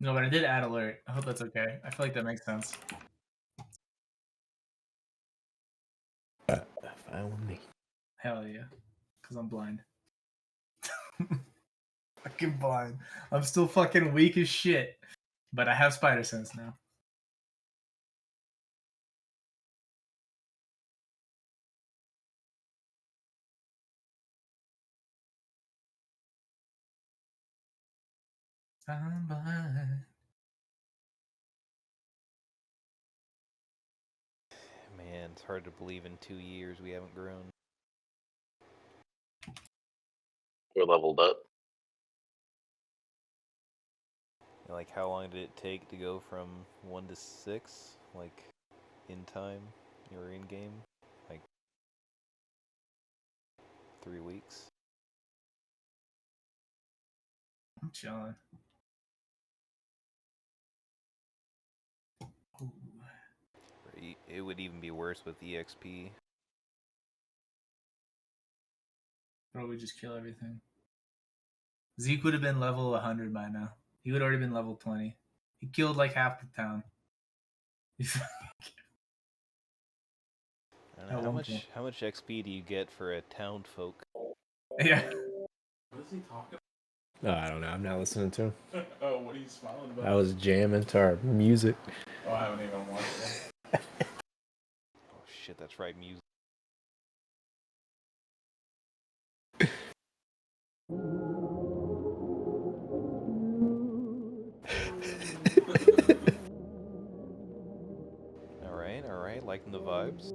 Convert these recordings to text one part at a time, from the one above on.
No, but I did add alert. I hope that's okay. I feel like that makes sense. Fine with me. Hell yeah. Because I'm blind. Fucking blind. I'm still fucking weak as shit. But I have spider sense now. I'm blind. Man, it's hard to believe in 2 years we haven't grown. We're leveled up. Like, how long did it take to go from 1 to 6? Like, in time? Or in game? Like, 3 weeks? I'm chilling. Ooh. It would even be worse with EXP. Probably just kill everything. Zeke would have been level 100 by now. He would have already been level 20. He killed like half the town. I don't know, how much XP do you get for a town folk? Yeah. What is he talking Oh, I don't know. I'm not listening to him. about? Oh, what are you smiling about? I was jamming to our music. Oh, I haven't even watched it. Oh shit, that's right, music. Alright, liking the vibes.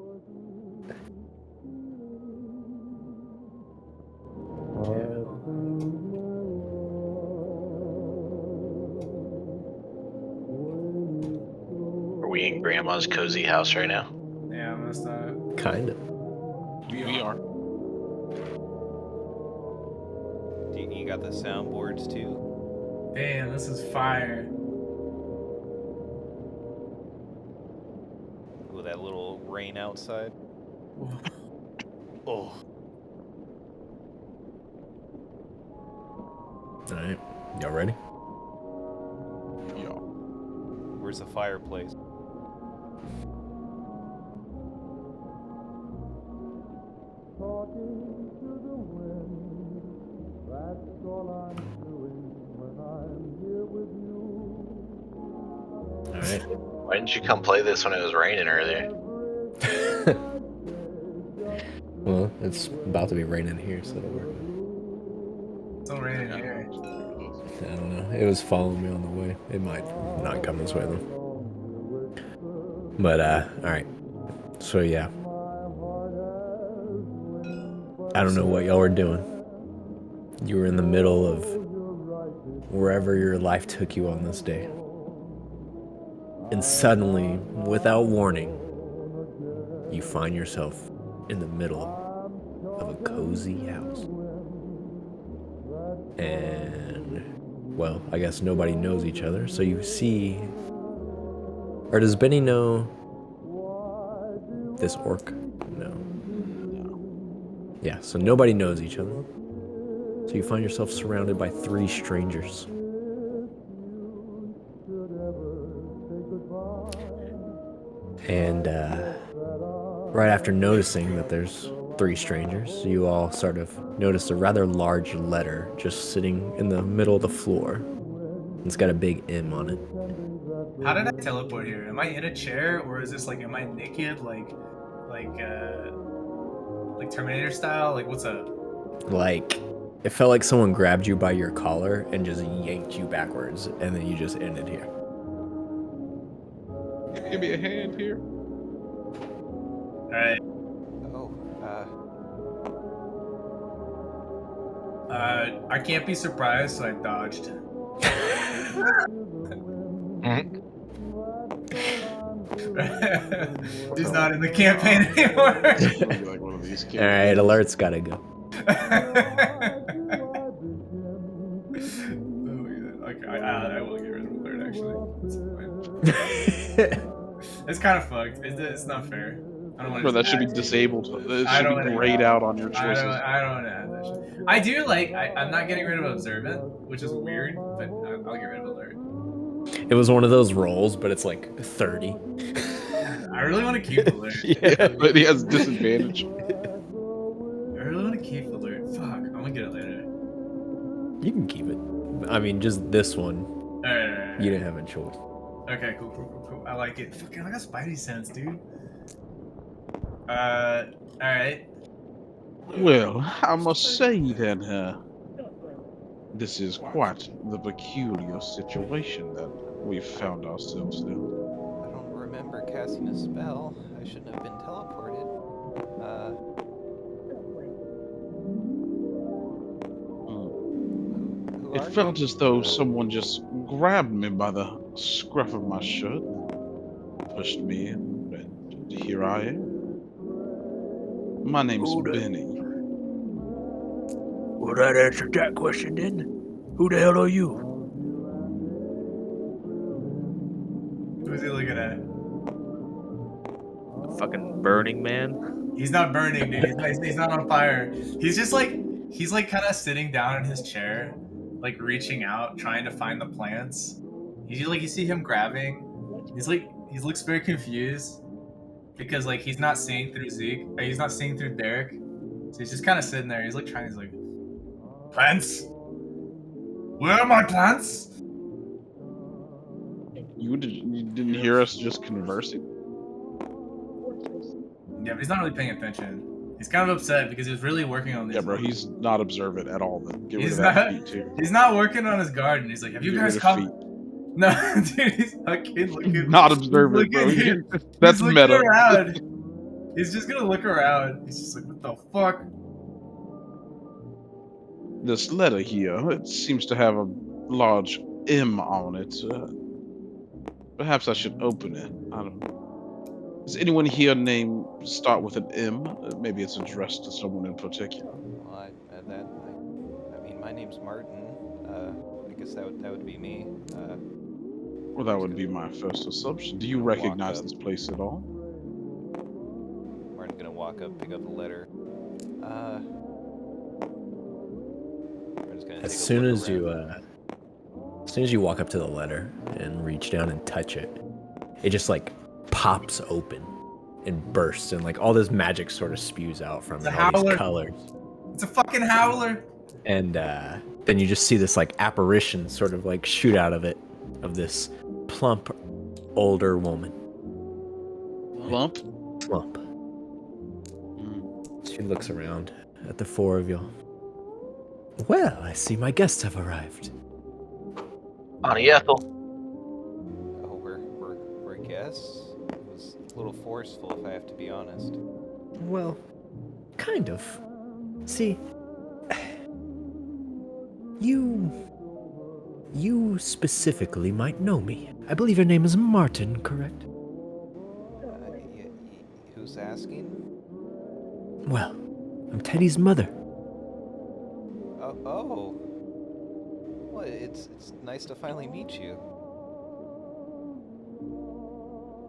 Are we in Grandma's cozy house right now? Yeah, I'm gonna start. Kind of. We are. You got the soundboards too? Damn, this is fire. With that little rain outside. Oh. Alright. Y'all ready? Yeah. Where's the fireplace? Alright. Why didn't you come play this when it was raining earlier? Well, it's about to be raining here, so it'll work. It's not raining here. I don't know. It was following me on the way. It might not come this way though. But alright. So yeah. I don't know what y'all were doing. You were in the middle of wherever your life took you on this day. And suddenly, without warning, you find yourself in the middle of a cozy house. And, well, I guess nobody knows each other, so you see... Or does Benny know this orc? No. Yeah, so nobody knows each other. So you find yourself surrounded by 3 strangers. And right after noticing that there's 3 strangers, you all sort of notice a rather large letter just sitting in the middle of the floor. It's got a big M on it. How did I teleport here? Am I in a chair, or is this like, am I naked, like Terminator style? Like, what's up? Like, it felt like someone grabbed you by your collar and just yanked you backwards, and then you just ended here. Give me a hand here. Alright. Oh, I can't be surprised, so I dodged. He's not in the campaign anymore. Like one of these kids. Alright, alert's gotta go. Okay, I will get rid of alert, actually. It's kind of fucked. It's not fair. I don't want Bro, that should be disabled. It I should don't be grayed out on your choices. I don't want to add that shit. I do like, I'm not getting rid of observant, which is weird, but I'll get rid of alert. It was one of those rolls, but it's like 30. I really want to keep the loot. Yeah, but he has disadvantage. I really want to keep the loot. Fuck, I'm gonna get it later. You can keep it. I mean, just this one. Alright. You didn't have a choice. Okay, cool. I like it. Fucking, I got Spidey sense, dude. Alright. Well, I must say then, this is quite the peculiar situation that we've found ourselves in. I don't remember casting a spell. I shouldn't have been teleported. Who It are felt you? as though someone just grabbed me by the scruff of my shirt, pushed me in, and here I am. My name's Benny. Well, that answered that question then. Who the hell are you? Who's he looking at? The fucking Burning Man. He's not burning, dude. He's not on fire. He's just like, he's like kind of sitting down in his chair, like reaching out, trying to find the plants. He's like, you see him grabbing. He's like, he looks very confused because like he's not seeing through Zeke. He's not seeing through Derek. So he's just kind of sitting there. He's like trying. He's like, plants. Where are my plants? You didn't hear us just conversing? Yeah, but he's not really paying attention. He's kind of upset because he was really working on this. Yeah, bro, he's not observant at all. Then get rid He's of that not- feet too. He's not working on his garden. He's like, have you Get guys rid of come? feet. No, dude, he's fucking looking. Not observant, bro. looking- That's he's looking meta. around. He's just gonna look around. He's just like, what the fuck? This letter here, it seems to have a large M on it. Perhaps I should open it. I don't know. Does anyone here name start with an M? Maybe it's addressed to someone in particular. Well, I mean, my name's Martin. I guess that would be me. Well, that would be my first assumption. Do you Walk recognize up. this place at all? Martin's gonna walk up, pick up the letter. Martin's gonna take As a soon look as you, around. as soon as you walk up to the letter and reach down and touch it, it just like pops open and bursts, and like all this magic sort of spews out from It's it, a all these howler. colors. It's a fucking howler. And then you just see this like apparition sort of like shoot out of it, of this plump older woman. Lump? Plump. She looks around at the four of you. Well, I see my guests have arrived. Bonnie Ethel. Oh, we're guests. It was a little forceful, if I have to be honest. Well, kind of. See, you specifically might know me. I believe your name is Martin, correct? Who's asking? Well, I'm Teddy's mother. Oh. Well, it's nice to finally meet you.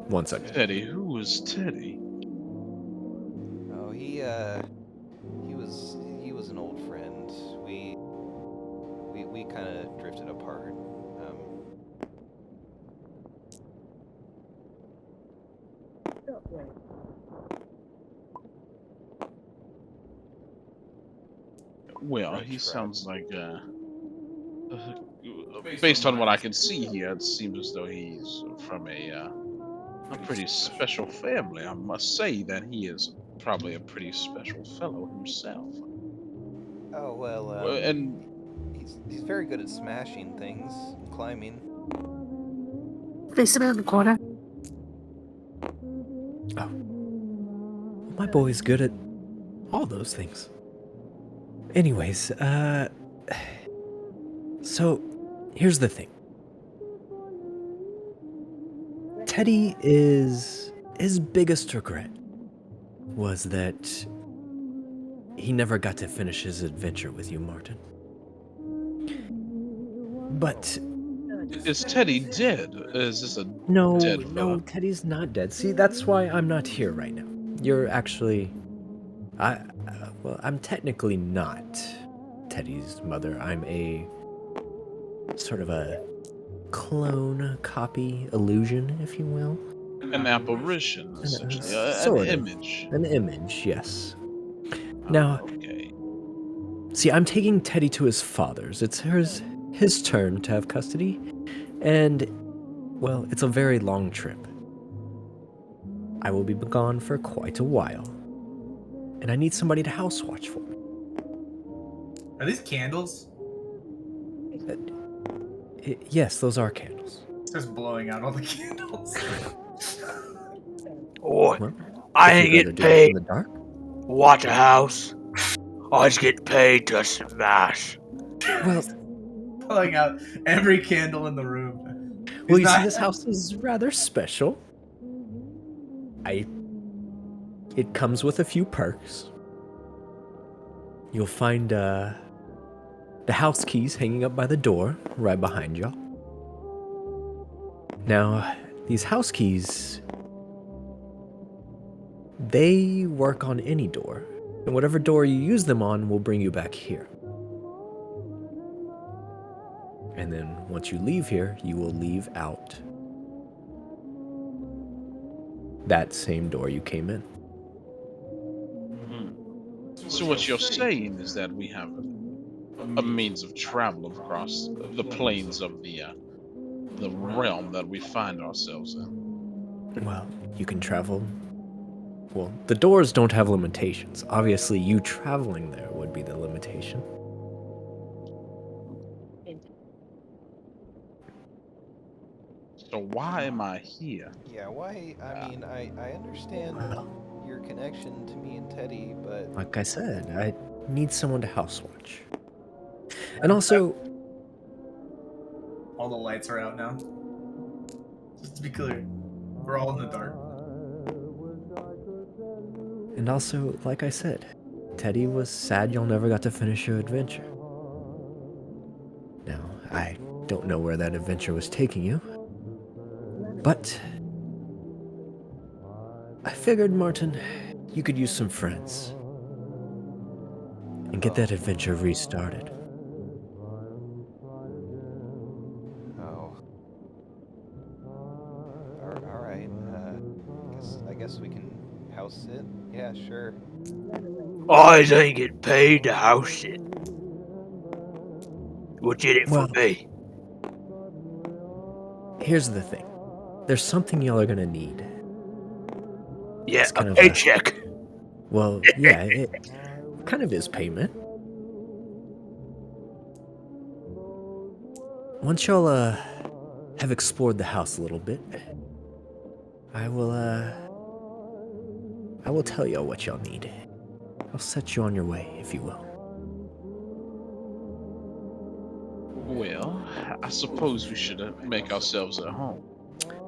One second. Teddy? Who was Teddy? Oh, he was an old friend. We kind of drifted apart. Well, Right, he right. sounds like, based on what I can see here, it seems as though he's from a pretty special family. I must say that he is probably a pretty special fellow himself. Oh well. And He's very good at smashing things, and climbing. Face around the corner. My boy's good at all those things. Anyways, so here's the thing. Teddy his biggest regret was that he never got to finish his adventure with you, Martin. But is Teddy dead? Is this a no, dead no, fella? Teddy's not dead. See, that's why I'm not here right now. You're actually, well, I'm technically not Teddy's mother. I'm a sort of a clone, copy, illusion, if you will. An apparition, essentially. An sort of. image. An image, yes. Now, Okay. see, I'm taking Teddy to his father's. It's his turn to have custody, and, well, it's a very long trip. I will be gone for quite a while, and I need somebody to house watch for me. Are these candles? Yes, those are candles. It's just blowing out all the candles. Oh, Well, I if ain't you'd rather getting do it paid. in the dark. Watch a house. I just get paid to smash. Well, Blowing out every candle in the room. well, He's you see, not- this house is rather special. It comes with a few perks. You'll find the house keys hanging up by the door, right behind y'all. Now, these house keys, they work on any door, and whatever door you use them on will bring you back here. And then once you leave here, you will leave out that same door you came in. So what you're saying is that we have a means of travel across the planes of the realm that we find ourselves in. Well, you can travel. Well, the doors don't have limitations. Obviously, you traveling there would be the limitation. So why am I here? Yeah, why? I mean, I understand your connection to me and Teddy, but Like I said, I need someone to house watch. And also, All the lights are out now. Just to be clear, we're all in the dark. like I said, Teddy was sad y'all never got to finish your adventure. Now, I don't know where that adventure was taking you, but I figured, Martin, you could use some friends and get that adventure restarted. oh, all right. I guess we can house it. Yeah, sure. I ain't getting paid to house it. What's in it Well- for me? Here's the thing. There's something y'all are gonna need. Yeah, it's kind a of a- paycheck. Well, yeah, it kind of is payment. Once y'all have explored the house a little bit, I will tell y'all what y'all need. I'll set you on your way, if you will. Well, I suppose we should make ourselves at home.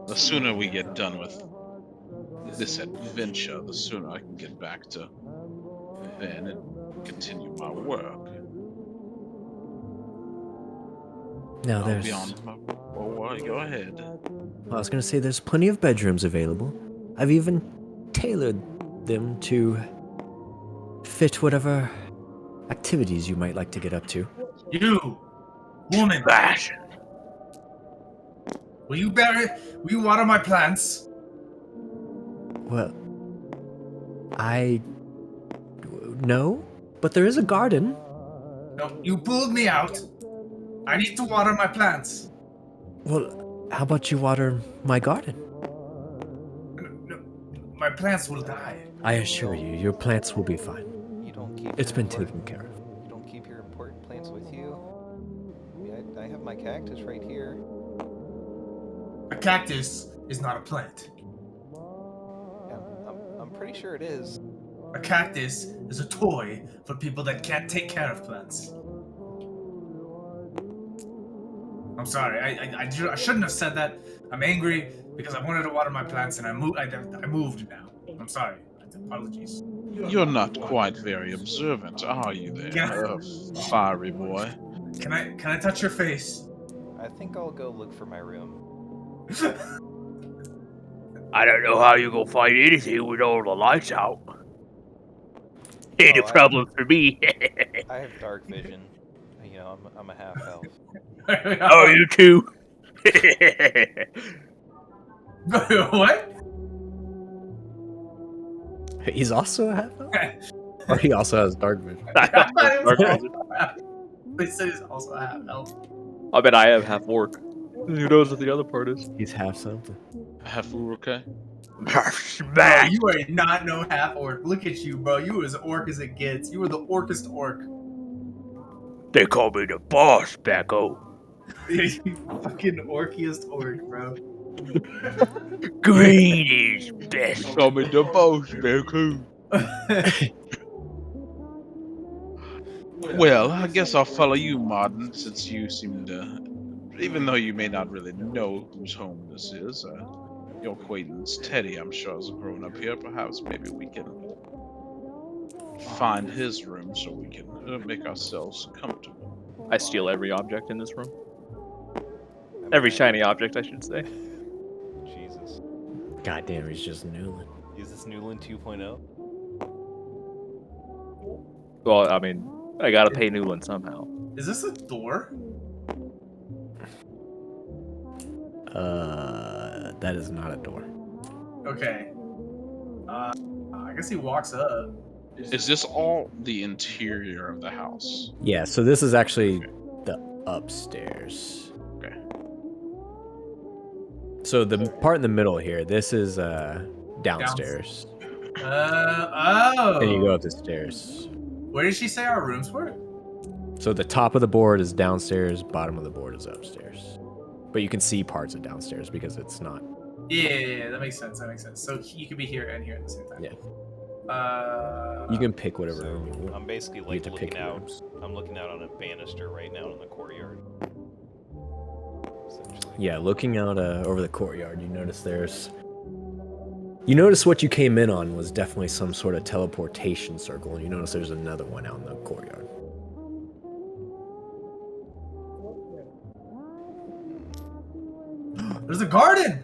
The sooner we get done with this adventure, the sooner I can get back to Ven and continue my work. Now I'll there's be on my... Oh, go ahead. I was gonna say there's plenty of bedrooms available. I've even tailored them to fit whatever activities you might like to get up to. You, woman, Smash. will you water my plants? Well, no, but there is a garden. No, you pulled me out. I need to water my plants. Well, how about you water my garden? No, my plants will die. I assure you, your plants will be fine. You don't keep. It's your been important- taken care of. You don't keep your important plants with you. I mean, I have my cactus right here. A cactus is not a plant. Yeah, I'm pretty sure it is. A cactus is a toy for people that can't take care of plants. I'm sorry. I shouldn't have said that. I'm angry because I wanted to water my plants and I moved now. I'm sorry. Apologies. You're not quite very observant, are you there, fiery boy? Can I touch your face? I think I'll go look for my room. I don't know how you gonna find anything with all the lights out. Ain't a Oh, problem for me. I have dark vision. You know, I'm a half elf. Oh, you too? What? He's also a half elf? Or he also has dark vision? I thought it was Dark also half. They said he's also half elf. I bet I have half orc. Who knows what the other part is? He's half something. Half okay. Bro, Smack! you are not no half orc. Look at you, bro. You were as orc as it gets. You were the orcest orc. They call me the boss, Becco. You fucking orkiest orc, bro. Green is best. Call me the boss, Bearcoot. Well, I guess I'll follow you, Martin, since you seem to, even though you may not really know whose home this is, your acquaintance Teddy, I'm sure, has grown up here. Perhaps maybe we can find his room so we can make ourselves comfortable. I steal every object in this room. Every shiny object, I should say. Jesus. God damn, he's just Newland. Is this Newland 2.0? Well, I mean, I gotta pay Newland somehow. Is this a door? That is not a door. Okay. I guess he walks up. Is this all the interior of the house? Yeah, so this is actually the upstairs. Okay. So the part in the middle here, this is downstairs. Oh. And you go up the stairs. Where did she say our rooms were? So the top of the board is downstairs, bottom of the board is upstairs. But you can see parts of downstairs because it's not. Yeah, that makes sense. That makes sense. So you could be here and here at the same time. Yeah. Uh, You can pick whatever So room you want. I'm basically You like get to pick looking out. rooms. I'm looking out on a banister right now in the courtyard. Essentially. Yeah, looking out over the courtyard, you notice You notice what you came in on was definitely some sort of teleportation circle, and you notice there's another one out in the courtyard. There's a garden.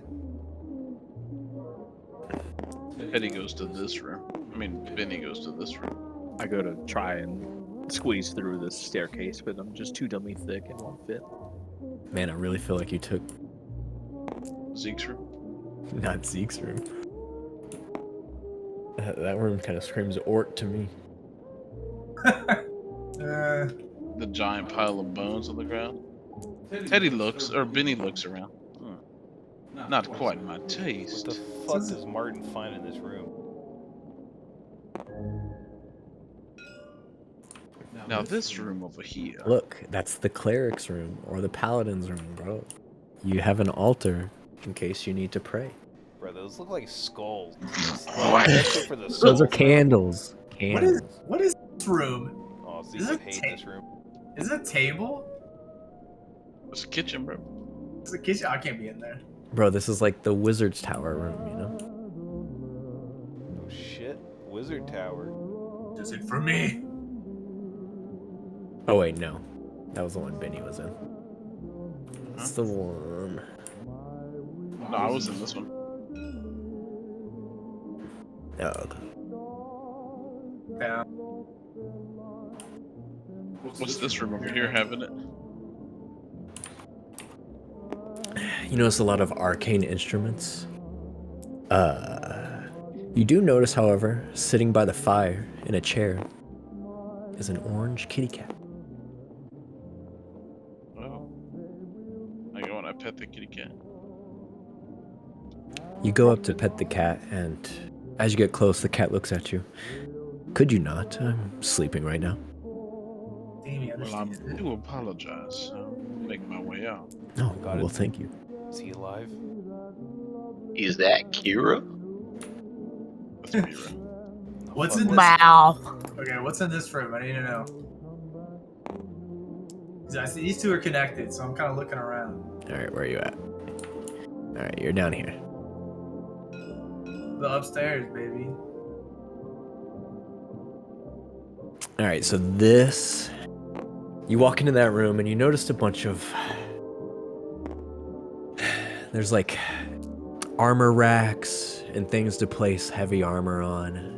Teddy goes to this room. I mean, Benny goes to this room. I go to try and squeeze through this staircase, but I'm just too dummy thick and won't fit. Man, I really feel like you took Zeke's room. not Zeke's room. That room kind of screams orc to me. The giant pile of bones on the ground. Benny looks around. Not quite my What taste. the fuck does Martin find in this room? Now this room over here. Look, that's the cleric's room or the paladin's room, bro. You have an altar in case you need to pray. Bro, those look like skulls. What? Except for the Those skulls. are candles. What Candles. is this room? Oh, so Is you it hate ta- this room. Is it a table? It's a kitchen, bro. It's a kitchen. I can't be in there. Bro, this is like the wizard's tower room, you know? Oh shit. Wizard Tower. Is it for me? Oh wait, no. That was the one Benny was in. That's the one. No, I was in this one. Oh, okay. Yeah. What's this room over here having it? You notice a lot of arcane instruments. You do notice, however, sitting by the fire in a chair is an orange kitty cat. Oh. I go and I pet the kitty cat. You go up to pet the cat, and as you get close, the cat looks at you. Could you not? I'm sleeping right now. Damn, you Well, I understand. do apologize. I'll make my way out. Oh, Got it. well, thank you. Is he alive? Is that Kira? That's Mira. What's in this? Wow. Okay, what's in this room? I need to know. 'Cause I see these two are connected, so I'm kind of looking around. All right, where are you at? All right, you're down here. The upstairs, baby. All right, so this. You walk into that room and you noticed a bunch of. There's like armor racks and things to place heavy armor on.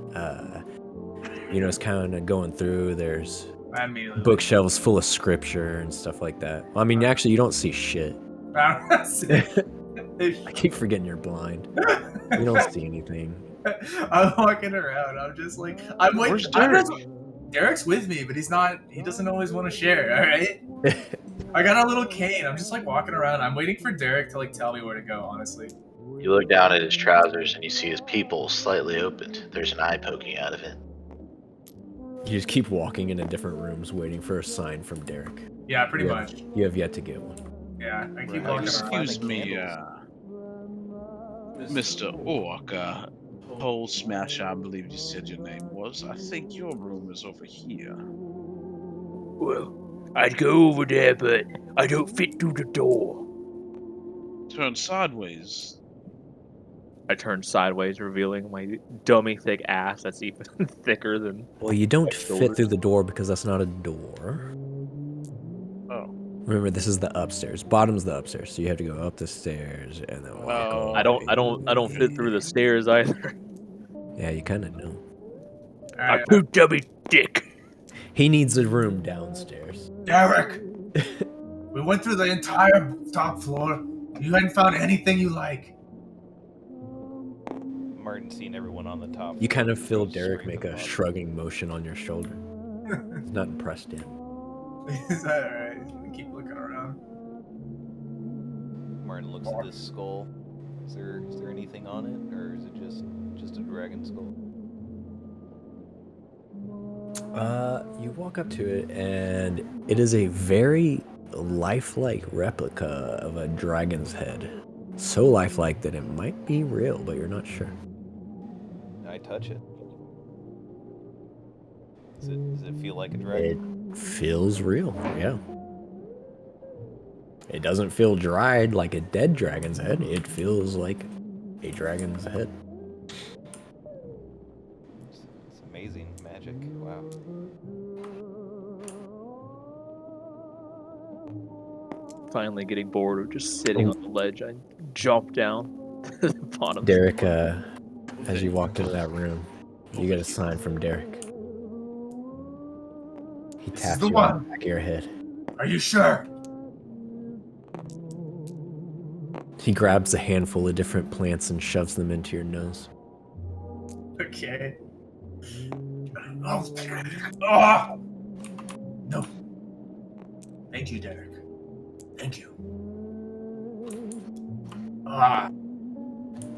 You know, it's kind of going through. There's I immediately. bookshelves full of scripture and stuff like that. Well, I mean, actually, you don't see shit. I keep forgetting you're blind. You don't see anything. I'm walking around. I'm just like, I'm waiting. Where's Derek? Derek's with me, but he's not. He doesn't always want to share. All right. I got a little cane. I'm just like walking around. I'm waiting for Derek to like tell me where to go. Honestly. You look down at his trousers and you see his pupil slightly opened. There's an eye poking out of it. You just keep walking into different rooms waiting for a sign from Derek. Yeah, pretty Yeah. much. You have yet to get one. Yeah, I keep Right. walking Excuse around. me, Mr. Orc, Pole Smasher, I believe you said your name was. I think your room is over here. Well, I'd go over there, but I don't fit through the door. Turn sideways. I turn sideways, revealing my dummy thick ass that's even thicker than. Well, you don't My fit shoulders. through the door because that's not a door. Oh. Remember, this is the upstairs. Bottom's the upstairs, so you have to go up the stairs and then walk. Oh. all I the don't way. fit through the stairs either. Yeah, you kind of know. All I right, pooped dummy dick. He needs a room downstairs. Derek. We went through the entire top floor. You hadn't found anything you like. Martin's seen everyone on the top. You kind of feel Goes Derek straight make to a the bottom. shrugging motion on your shoulder. He's not impressed yet. Is that alright? Keep looking around. Martin looks at this skull. Is there anything on it, or is it just a dragon skull? You walk up to it, and it is a very lifelike replica of a dragon's head. So lifelike that it might be real, but you're not sure. I touch it. Does it feel like a dragon? It feels real, yeah. It doesn't feel dried like a dead dragon's head. It feels like a dragon's head. It's amazing magic. Wow. Finally getting bored of just sitting on the ledge, I jump down to the bottom. Derek, as you walked into that room, you get a sign from Derek. He This is taps the you on one. the back of your head. Are you sure? He grabs a handful of different plants and shoves them into your nose. Okay. Oh. No. Thank you, Derek. Thank you. Ah.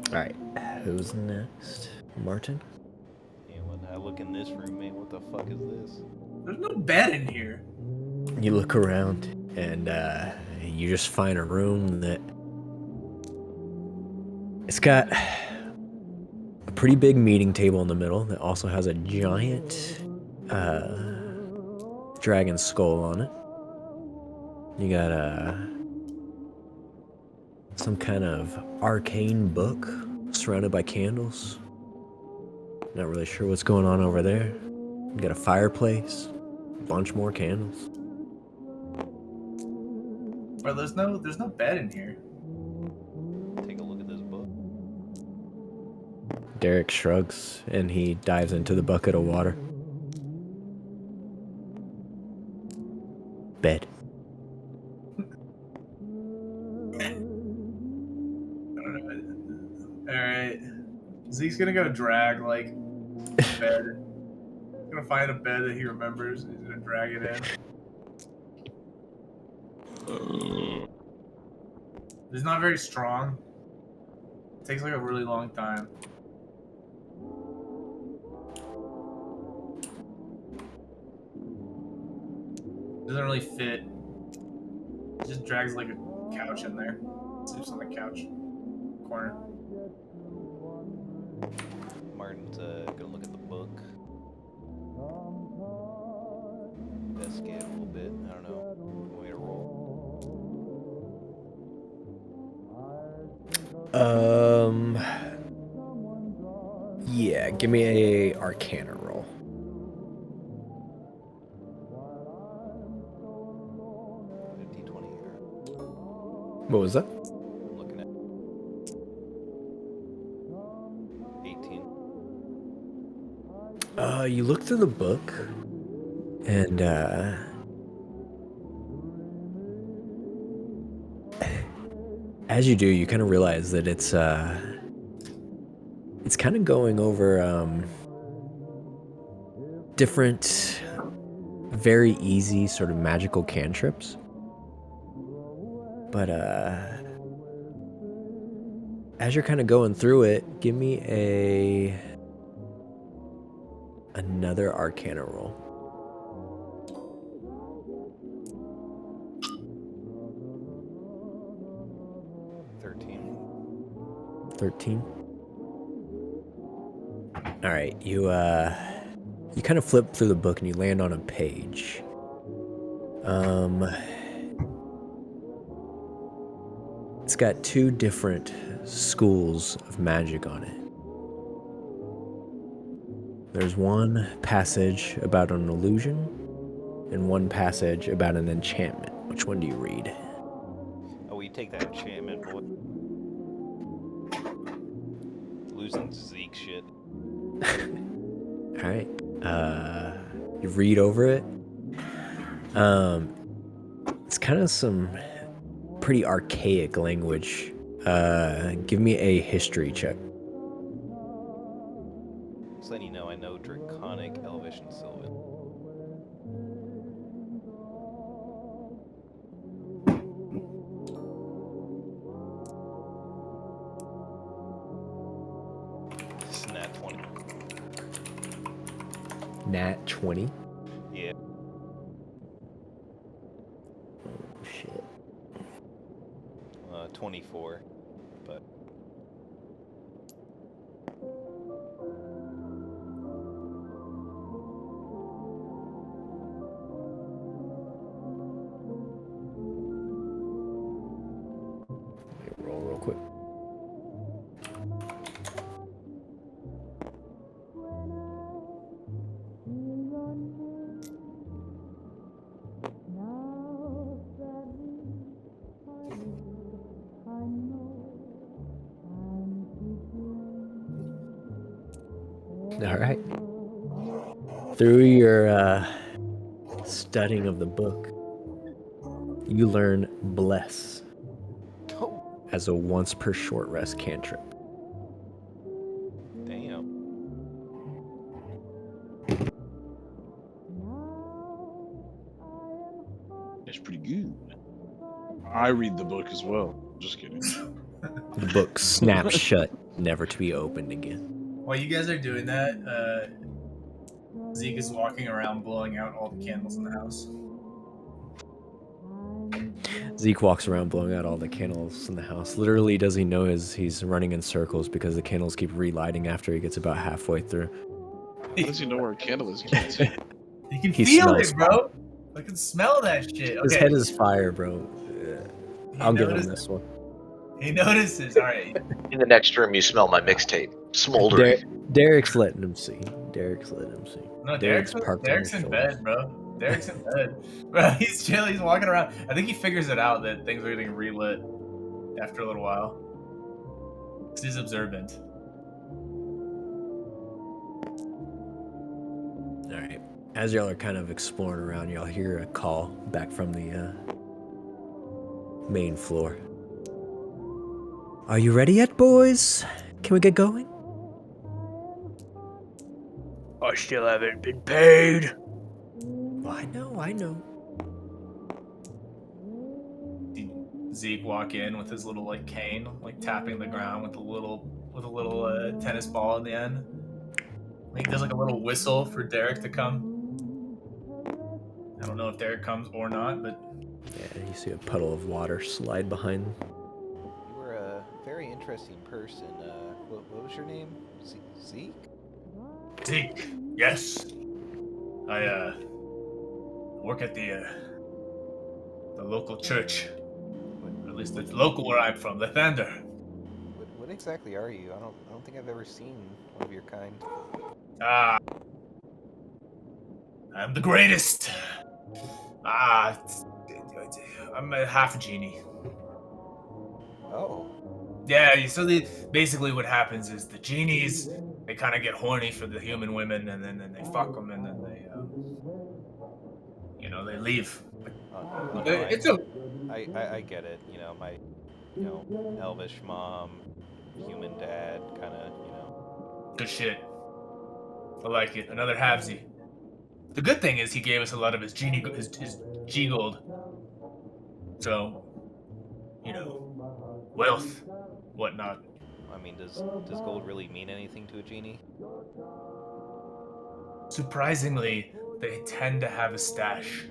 Alright, who's next? Martin? Yeah, when I look in this room, man, what the fuck is this? There's no bed in here. You look around and you just find a room that it's got a pretty big meeting table in the middle that also has a giant dragon skull on it. You got some kind of arcane book surrounded by candles. Not really sure what's going on over there. You got a fireplace, a bunch more candles. Bro, there's no bed in here. Take a look at this book. Derek shrugs and he dives into the bucket of water. Bed. Alright. Zeke's gonna go drag, like, a bed. He's gonna find a bed that he remembers. He's gonna drag it in. It's not very strong. It takes, like, a really long time. Doesn't really fit. It just drags, like, a couch in there. Sleeps on the couch. Corner. Martin's gonna look at the book. Investigate a little bit. I don't know. Way to roll. Yeah, give me a Arcana roll. D20 here. What was that? I'm looking at 18. You look through the book, and As you do, you kind of realize that it's kind of going over different, very easy sort of magical cantrips. But as you're kind of going through it, give me another Arcana roll. 13. All right, you kind of flip through the book and you land on a page. It's got two different schools of magic on it. There's one passage about an illusion and one passage about an enchantment. Which one do you read? Oh, you take that enchantment, boy. Losing Zeke shit. Alright. You read over it. It's kind of some pretty archaic language. Give me a history check. Just letting you know I know Draconic, Elvish, and Sylvan. Nat 20. Nat 20? Yeah. Oh, shit. 24. But Let me roll real quick. All right. Through your studying of the book, you learn Bless as a once per short rest cantrip. damn. That's pretty good. I read the book as well. Just kidding. The book snaps shut, never to be opened again. While you guys are doing that, Zeke is walking around blowing out all the candles in the house. Zeke walks around blowing out all the candles in the house. Literally doesn't he know he's running in circles because the candles keep relighting after he gets about halfway through. How does he know where a candle is? He can't see. You can He feel smells it, bro. I can smell that shit. His Okay. head is fire, bro. I'll give him noticed- this one. He notices. All right. In the next room, you smell my mixtape smoldering. Derek's letting him see. Derek's letting him see. No, Derek's parked on Derek's his in shoulders. bed, bro. Derek's in bed. Bro, he's chill. He's walking around. I think he figures it out that things are getting relit after a little while. 'Cause he's observant. All right. As y'all are kind of exploring around, y'all hear a call back from the main floor. Are you ready yet, boys? Can we get going? I still haven't been paid. Well, I know. Zeke walk in with his little like cane, like tapping the ground with a little tennis ball in the end. He does like a little whistle for Derek to come. I don't know if Derek comes or not, but Yeah, you see a puddle of water slide behind. You were a very interesting person. What was your name? Zeke? Zeke, yes. I work at the local church. Or at least it's local where I'm from, the Thunder. What exactly are you? I don't think I've ever seen one of your kind. I'm the greatest. I'm a half genie. Oh. Yeah, so basically what happens is the genies, they kind of get horny for the human women, and then they fuck them, and then they, they leave. No, It's a I get it. You know, you know, elvish mom, human dad, kind of, you know. Good shit. I like it. Another halvesy. The good thing is he gave us a lot of his his G gold. So, you know, wealth, whatnot. I mean, does gold really mean anything to a genie? Surprisingly, they tend to have a stash.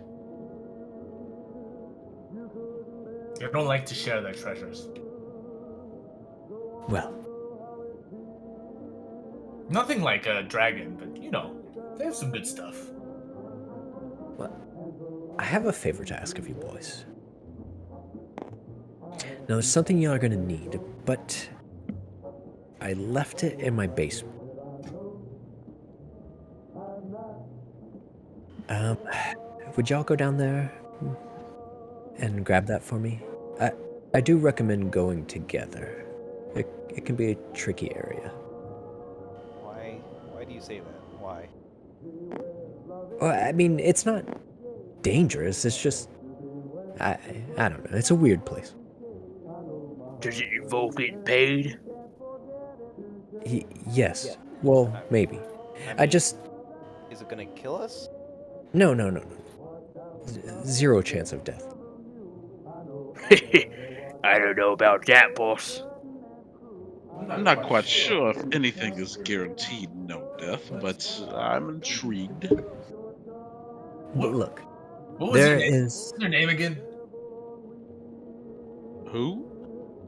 They don't like to share their treasures. Well, Nothing like a dragon, but you know, they have some good stuff. I have a favor to ask of you boys. Now, there's something y'all are gonna need, but I left it in my basement. Would y'all go down there and grab that for me? I do recommend going together. It can be a tricky area. Why do you say that? Why? Well, I mean, it's not dangerous. It's just, I don't know. It's a weird place. Does it involve getting paid? Yes. Well, maybe. I mean, just... Is it gonna kill us? No. Zero chance of death. I don't know about that, boss. I'm not quite sure if anything is guaranteed no death, but I'm intrigued. But look, What was there your name? is... What's your name again? Who?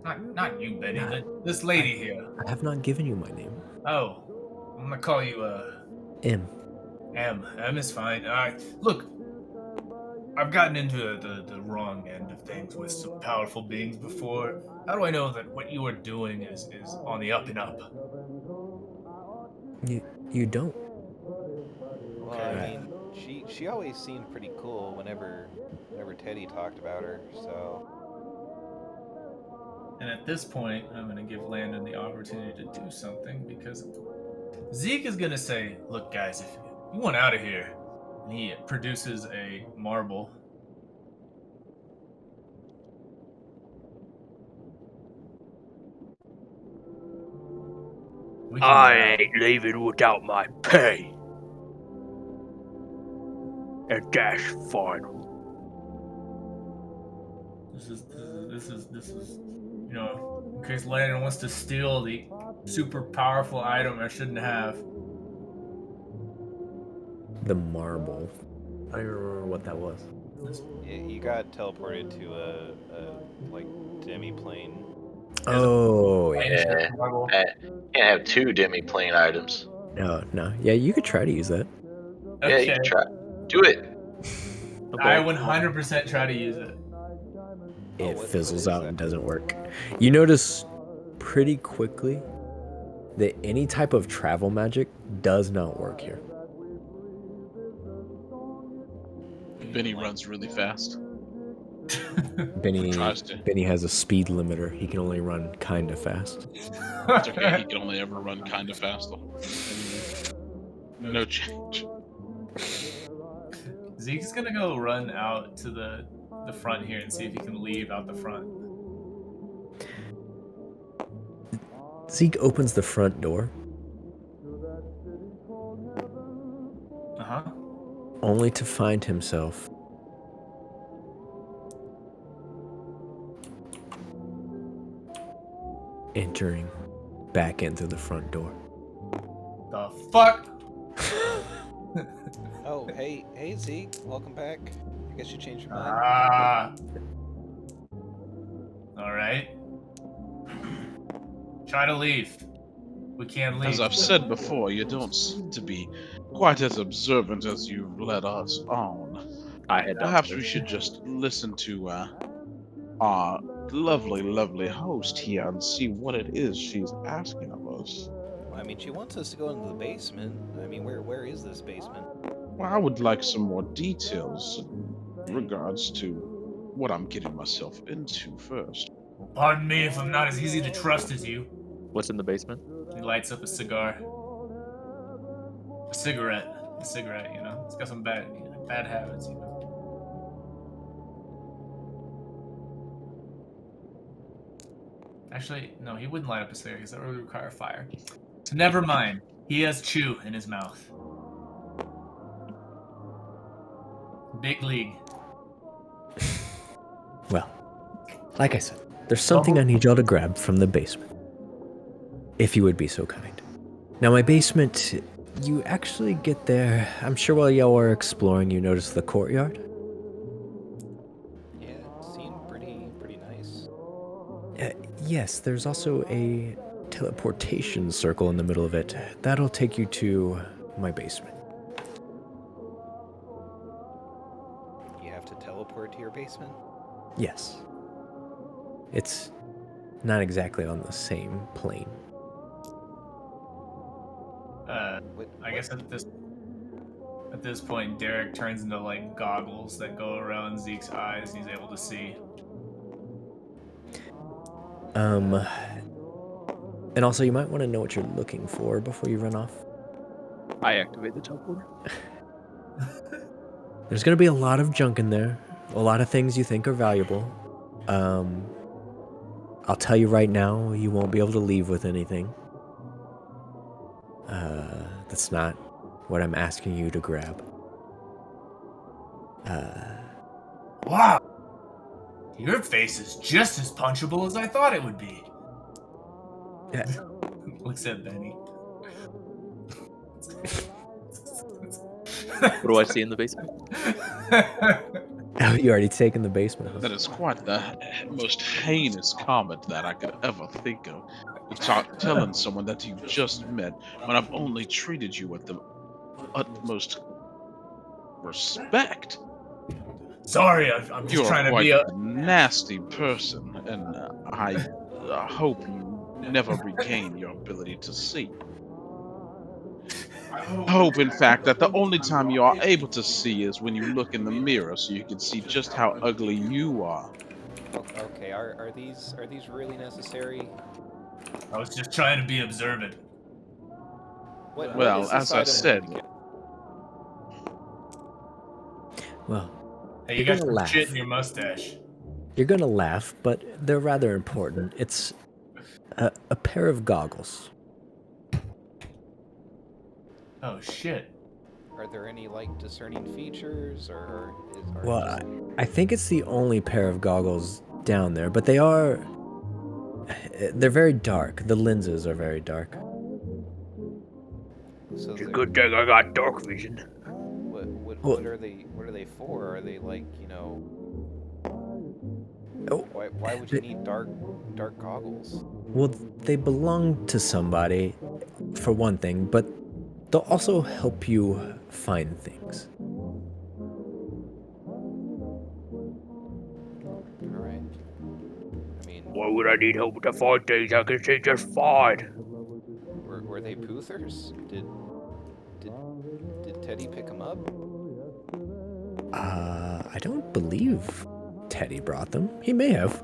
Not you, Benny. This lady here. I have not given you my name. Oh, I'm gonna call you M. M. M is fine. Look, I've gotten into the wrong end of things with some powerful beings before. How do I know that what you are doing is on the up and up? You don't. Well, I mean, she always seemed pretty cool whenever Teddy talked about her. So. And at this point, I'm gonna give Landon the opportunity to do something because Zeke is gonna say, "Look, guys, if you want out of here," and he produces a marble. I ain't leaving without my pay. And that's final. This is, you know, in case Landon wants to steal the super powerful item I shouldn't have. The marble. I don't remember what that was. You got teleported to a like demi-plane. Oh, yeah. Yeah. Can't have two demi-plane items. No. Yeah, you could try to use that. Yeah, you can try. Do it. I 100% try to use it. It what fizzles is out that? and doesn't work. You notice pretty quickly that any type of travel magic does not work here. Benny runs really fast. Benny Tries to. Benny has a speed limiter. He can only run kinda fast. It's okay. He can only ever run kind of fast. No change. Zeke's gonna go run out to the front here and see if he can leave out the front. Zeke opens the front door, Uh-huh. only to find himself entering back into the front door. The fuck? Oh, hey Zeke, welcome back. I guess you changed your mind. Ah. Alright. Try to leave. We can't leave. As I've said before, you don't seem to be quite as observant as you've led us on. I had Perhaps we should just listen to our lovely host here and see what it is she's asking of us. I mean, she wants us to go into the basement. I mean, where is this basement? Well, I would like some more details in regards to what I'm getting myself into first. Pardon me if I'm not as easy to trust as you. What's in the basement? He lights up a cigar. A cigarette, you know? It's got some bad habits, you know? Actually, no, he wouldn't light up a cigarette because that would require fire. So never mind. He has chew in his mouth. Big league. Well, like I said, there's something I need y'all to grab from the basement. If you would be so kind. Now, my basement, you actually get there. I'm sure while y'all were exploring, you noticed the courtyard. Yeah, it seemed pretty nice. Yes, there's also a teleportation circle in the middle of it. That'll take you to my basement. You have to teleport to your basement? Yes. It's not exactly on the same plane. I guess at this point, Derek turns into like goggles that go around Zeke's eyes, and he's able to see. And also you might want to know what you're looking for before you run off. I activate the teleporter. There's gonna be a lot of junk in there, a lot of things you think are valuable. I'll tell you right now, you won't be able to leave with anything. That's not what I'm asking you to grab. Wow! Your face is just as punchable as I thought it would be. Yeah. Looks at Benny. What do I see in the basement? Oh, you already taken the basement, huh? That is quite the most heinous comment that I could ever think of. Telling someone that you just met when I've only treated you with the utmost respect. Sorry, I'm just You're trying to quite be a. a nasty person, and I hope you never regain your ability to see. I hope, in fact, that the only time you are able to see is when you look in the mirror, so you can see just how ugly you are. Okay, are these really necessary? I was just trying to be observant. What Well, is as this I item said, going to get? Well, Hey, you You're got gonna some laugh. shit in your mustache. you're gonna laugh, but they're rather important. It's a pair of goggles. Oh shit. Are there any like discerning features, or are Well, just- I think it's the only pair of goggles down there, but they're very dark. The lenses are very dark. so It's a they're- good thing I got dark vision. what are they? What are they for? Are they like, you know? Oh, Why would you need dark goggles? well, they belong to somebody, for one thing, but they'll also help you find things. All right. I mean, Why would I need help to find things I can see just fine? were they Poothers? Did Teddy pick them up? I don't believe Teddy brought them. He may have.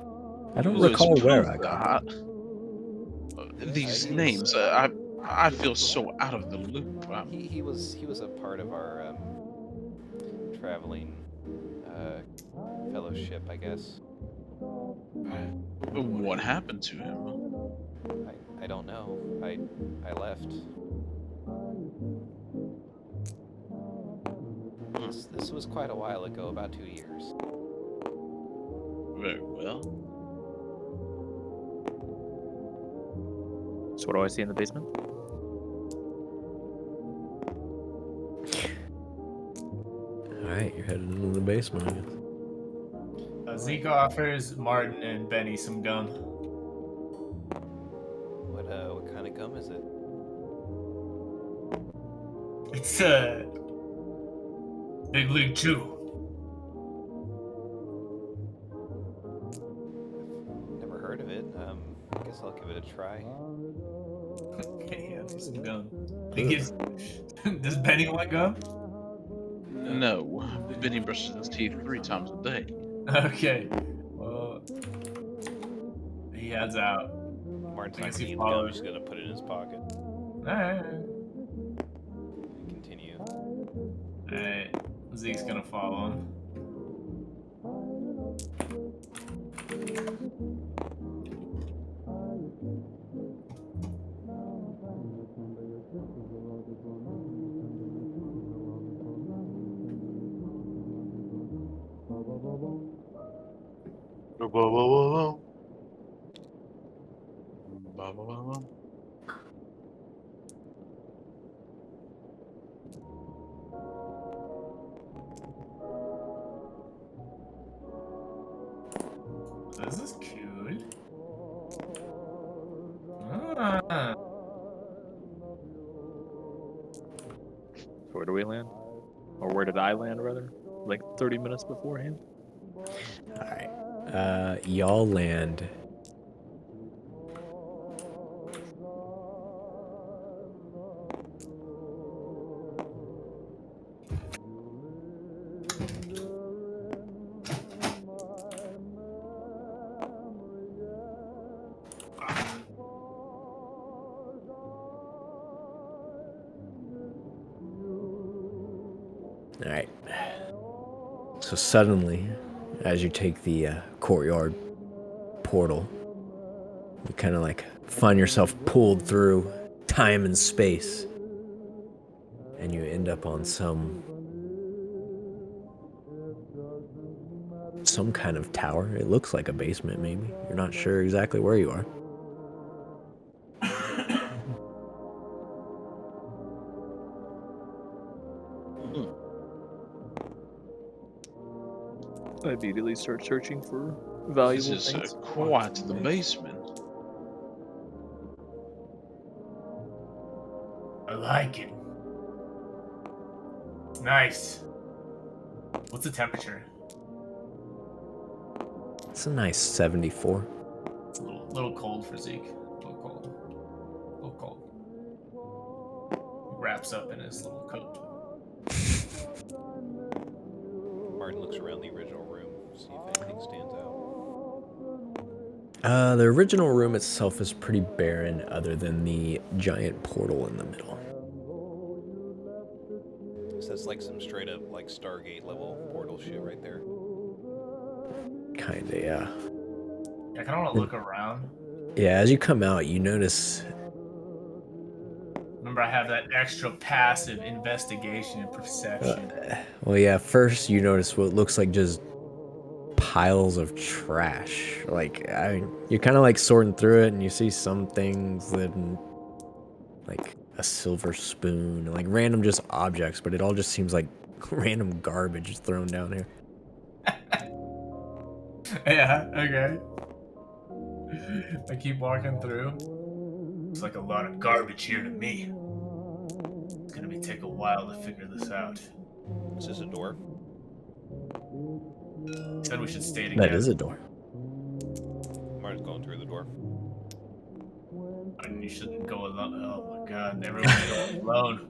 I don't Those recall where I prove got that. These names, I feel so out of the loop. He was a part of our traveling fellowship, I guess. What happened to him? I don't know. I left. This was quite a while ago, about 2 years. Very well. So what do I see in the basement? Alright, you're headed into the basement, I guess. Zeke offers Martin and Benny some gum. What kind of gum is it? It's Big League Chew. Never heard of it. I guess I'll give it a try. Okay, yeah, some gum. Does Benny want gum? No, Benny brushes his teeth 3 times a day. Okay. Well, he heads out. Martin's I not guess he seeing the gum, follows. he's gonna put it in his pocket. Alright. Continue. Alright. Zeke's gonna follow him. Whoa, whoa, whoa, Ba, ba, ba, ba. This is cute. Ah. Where do we land? Or where did I land, rather? Like 30 minutes beforehand? Alright. Y'all land. Alright. So suddenly, as you take the courtyard portal, you kind of like find yourself pulled through time and space. And you end up on some kind of tower. It looks like a basement, maybe. You're not sure exactly where you are. I immediately start searching for This valuable is things. quite the basement. I like it. It's nice. What's the temperature? It's a nice 74. It's a little cold for Zeke. A little cold. A little cold. He wraps up in his little coat. Martin looks around the original room, see if anything stands out. The original room itself is pretty barren other than the giant portal in the middle. So that's like some straight up like Stargate level portal shit right there. Kinda, yeah. I kind of want to look around. Yeah, as you come out, you notice... Remember, I have that extra passive investigation and perception. Well, yeah, first you notice what looks like just piles of trash. Like, you're kind of like sorting through it, and you see some things that, like a silver spoon, like random just objects, but it all just seems like random garbage thrown down here. Yeah, okay. I keep walking through. It's like a lot of garbage here to me. It's gonna take a while to figure this out. Is this a door? He said we should stay together. That is a door. Martin's going through the door. And you shouldn't go alone. Oh my god, everyone's going alone.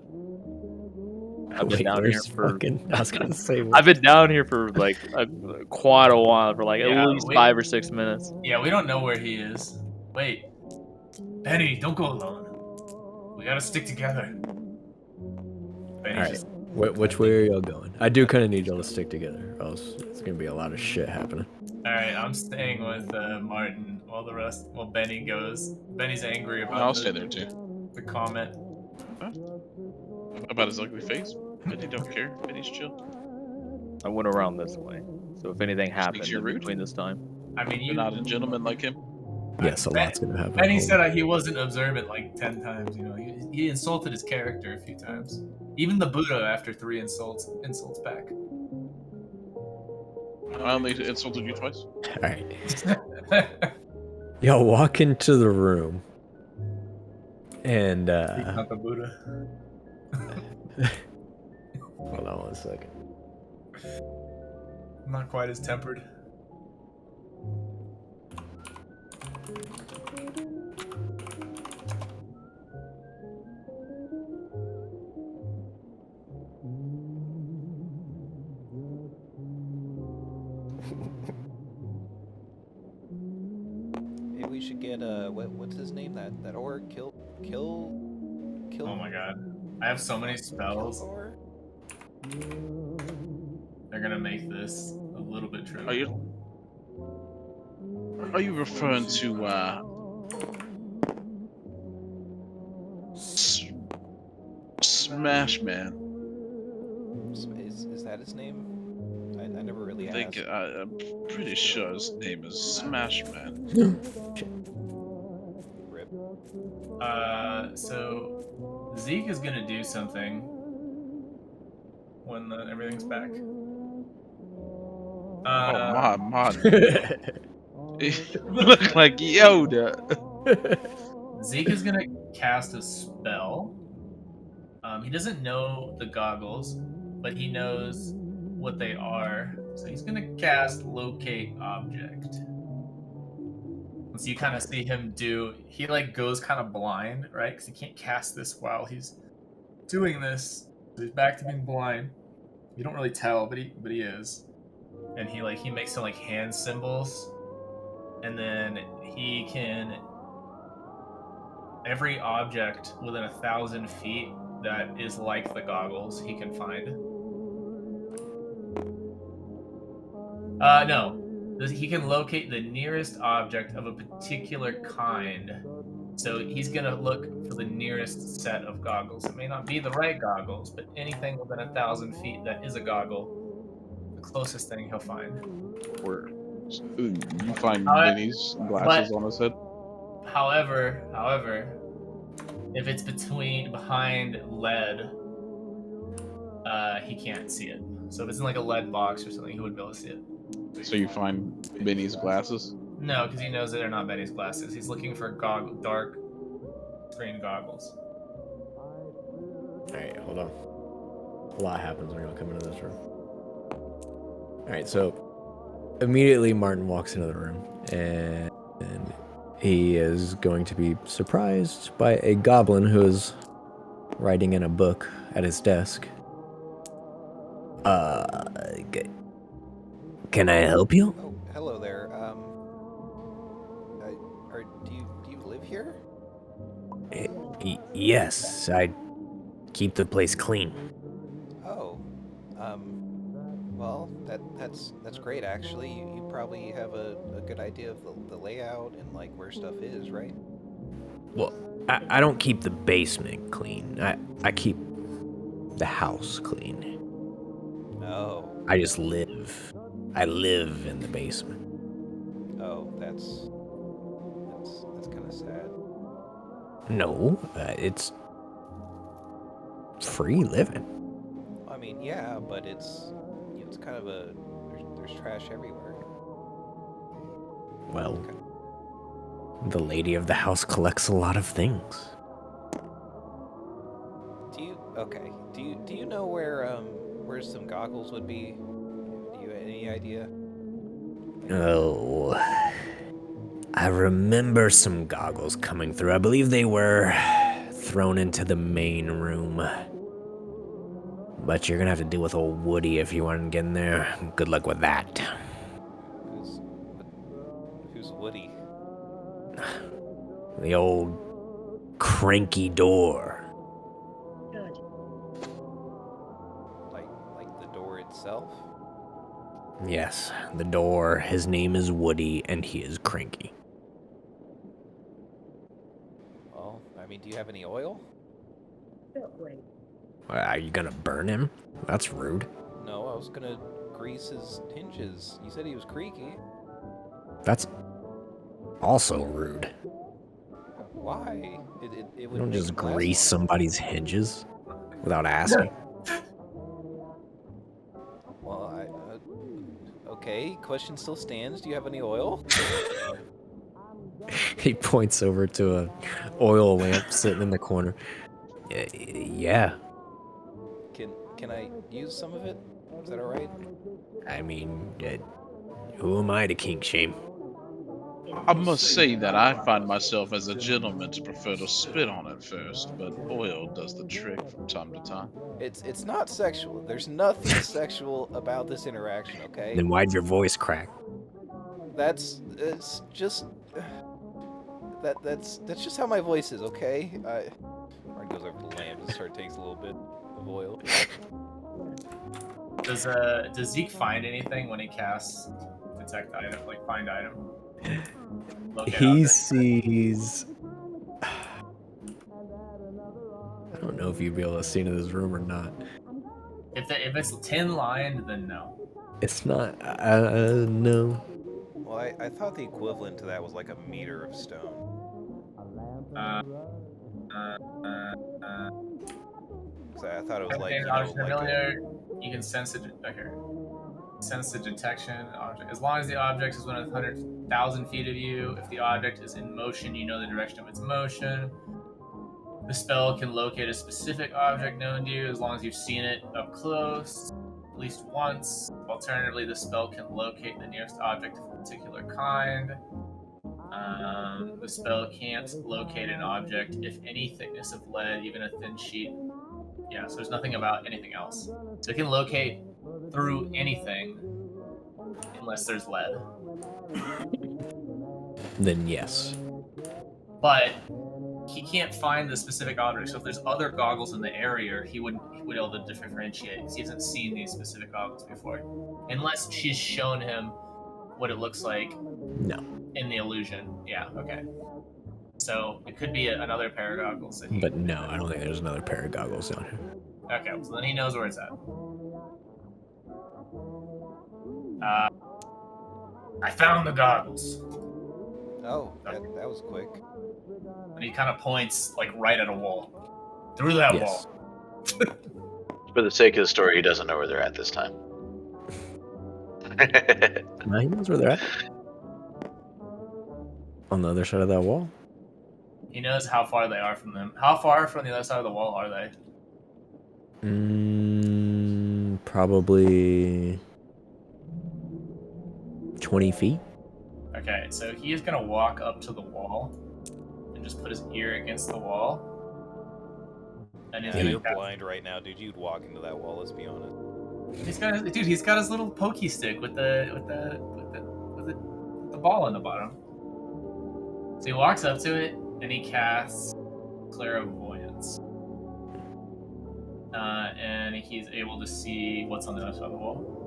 I've been down here for. I was gonna say. I've been down here for like quite a while, for like Yeah, at least 5 or 6 minutes. Yeah, we don't know where he is. Wait. Benny, don't go alone. We gotta stick together. Benny, All right. just... Which way are y'all going? I do kind of need y'all to stick together, or else it's gonna be a lot of shit happening. Alright, I'm staying with Martin while the rest... Well, Benny goes. Benny's angry about I'll stay there too. the comment. About his ugly face. Benny don't care. Benny's chill. I went around this way, so if anything happened you're in rude. between this time, I mean, You're not a gentleman like him. Yes, a lot's gonna happen. Benny said he wasn't observant like 10 times, you know. He insulted his character a few times. Even the Buddha after 3 insults back. I only insulted you twice. All right. Y'all walk into the room, and Not the Buddha. hold on 1 second. I'm not quite as tempered. Maybe we should get what's his name? That orc kill. Oh my god. I have so many spells. Or? They're gonna make this a little bit true. Are you referring to Smash Man? Is that his name? I never really I think asked. I'm pretty sure his name is Smash Man. Rip. So Zeke is gonna do something when everything's back. Oh my! You look like Yoda. Zeke is gonna cast a spell. He doesn't know the goggles, but he knows what they are. So he's gonna cast Locate Object. So you kind of see him do. He like goes kind of blind, right? Because he can't cast this while he's doing this. So he's back to being blind. You don't really tell, but he is. And he makes some like hand symbols, and then he can every object within 1,000 feet that is like the goggles he can find. No. He can locate the nearest object of a particular kind. So he's gonna look for the nearest set of goggles. It may not be the right goggles, but anything within 1,000 feet that is a goggle, the closest thing he'll find. Where you find Minnie's glasses on his head? However, if it's behind lead, he can't see it. So if it's in like a lead box or something, he wouldn't be able to see it. So you find Minnie's glasses? No, because he knows that they're not Betty's glasses. He's looking for dark screen goggles. Alright, hold on. A lot happens when you come into this room. Alright, so immediately Martin walks into the room, and he is going to be surprised by a goblin who is writing in a book at his desk. Can I help you? Oh, hello there. Do you live here? Yes, I keep the place clean. Oh, well, that's great actually. You probably have a good idea of the layout and like where stuff is, right? Well, I don't keep the basement clean. I keep the house clean. Oh. I just live. I live in the basement. Oh, that's kind of sad. No, it's free living. I mean, yeah, but it's kind of there's trash everywhere. Well, the lady of the house collects a lot of things. Do you know where some goggles would be? Do you have any idea? Oh, I remember some goggles coming through. I believe they were thrown into the main room. But you're gonna have to deal with old Woody if you want to get in there. Good luck with that. Who's Woody? The old cranky door. Like the door itself? Yes, the door. His name is Woody, and he is cranky. Well, I mean, do you have any oil? Are you gonna burn him? That's rude. No, I was gonna grease his hinges. You said he was creaky. That's also rude. Why? It You would don't make just him last grease longer. somebody's hinges without asking. Well, okay. Question still stands. Do you have any oil? He points over to a oil lamp sitting in the corner. Yeah. Can I use some of it? Is that all right? I mean, who am I to kink shame? I must say that I find myself as a gentleman to prefer to spit on it first, but oil does the trick from time to time. It's not sexual. There's nothing sexual about this interaction. Okay. Then why'd your voice crack? It's just that's just how my voice is. Okay. Martin goes over to the lamp and takes a little bit of oil. Does Zeke find anything when he casts detect item, like find item? Locate He object? sees. I don't know if you'd be able to see into this room or not. If it's tin lined, then no. It's not. No. Well, I thought the equivalent to that was like a meter of stone. Uh, 'Cause I thought it was like, Contain you an know, object like familiar, you can sense it. Here. Sense the detection object. As long as the object is within 100,000 feet of you, if the object is in motion, you know the direction of its motion. The spell can locate a specific object known to you as long as you've seen it up close at least once. Alternatively, the spell can locate the nearest object of a particular kind. The spell can't locate an object if any thickness of lead, even a thin sheet. Yeah, so there's nothing about anything else. So it can locate through anything unless there's lead. Then yes. But he can't find the specific object. So if there's other goggles in the area, he would be able to differentiate because he hasn't seen these specific goggles before, unless she's shown him what it looks like. No. In the illusion. Yeah. Okay. So it could be another pair of goggles. That he, But no, I don't think there's another pair of goggles on him. Okay, so then he knows where it's at. I found the goggles. oh, that was quick. And he kind of points like right at a wall. Through that Yes. wall. For the sake of the story, he doesn't know where they're at this time. No, he knows where they're at. On the other side of that wall. He knows how far they are from them. How far from the other side of the wall are they? Probably 20 feet. Okay, so he is gonna walk up to the wall and just put his ear against the wall. And he's Yeah, gonna you're blind right now, dude. You'd walk into that wall. Let's be honest. he's got his little pokey stick with the ball in the bottom. So he walks up to it and he casts Clairvoyance. And he's able to see what's on the other side of the wall.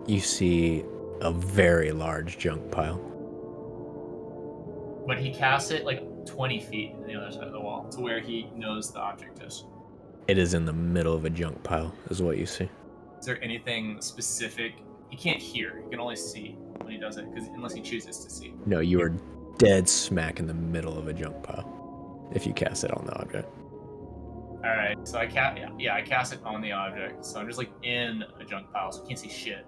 You see a very large junk pile. But he casts it like 20 feet on the other side of the wall to where he knows the object is. It is in the middle of a junk pile, is what you see. Is there anything specific? He can't hear. He can only see when he does it, because unless he chooses to see. No, you are dead smack in the middle of a junk pile if you cast it on the object. All right, so I cast it on the object. So I'm just like in a junk pile, so I can't see shit.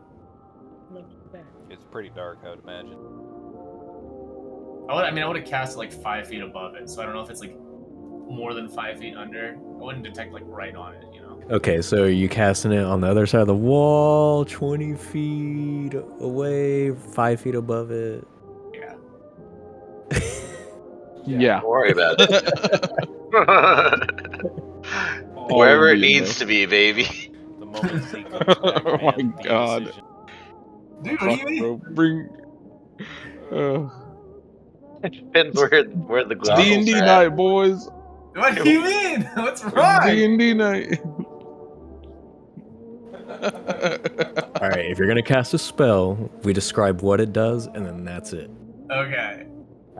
It's pretty dark, I would imagine. I would have cast it like 5 feet above it, so I don't know if it's like more than 5 feet under. I wouldn't detect like right on it, you know. Okay, so you casting it on the other side of the wall, 20 feet away, 5 feet above it. Yeah. Yeah. Don't worry about it. Wherever it needs to be, baby. The moment Z comes back, Oh my man, make a God. decision. Dude, what do you mean? Bro, bring. Depends where the goggles D&D are at. night, boys. What do you mean? What's wrong? D&D night. All right, if you're going to cast a spell, we describe what it does, and then that's it. Okay.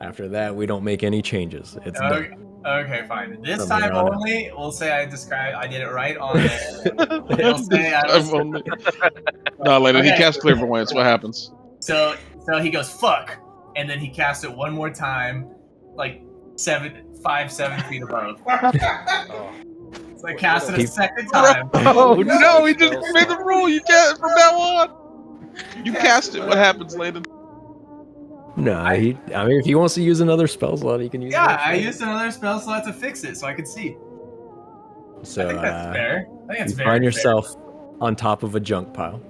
After that, we don't make any changes. It's done. Okay, fine. This From time here on out. only, we'll say I did it right on it. We'll say I was, No, later, he Okay. casts clairvoyance. What happens? so he goes fuck, and then he casts it one more time, like 7 feet above. Oh, So I cast it a He- second time. Oh no, he just made the rule. You can't from now on. You cast it. What happens, Layden? No, I mean, if he wants to use another spell slot, he can use Yeah, another I spell used another spell slot to fix it, so I could see. slot. So, I think that's fair. I think that's you fair. find yourself on top of a junk pile,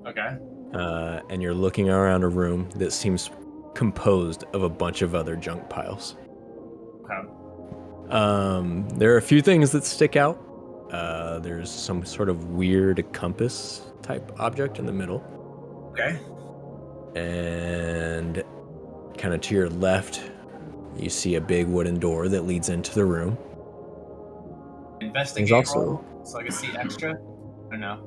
Okay. and you're looking around a room that seems composed of a bunch of other junk piles. Okay. There are a few things that stick out. There's some sort of weird compass type object in the middle, Okay. and kind of to your left, you see a big wooden door that leads into the room. Investigate There's also- roll, so I can see extra. Or no?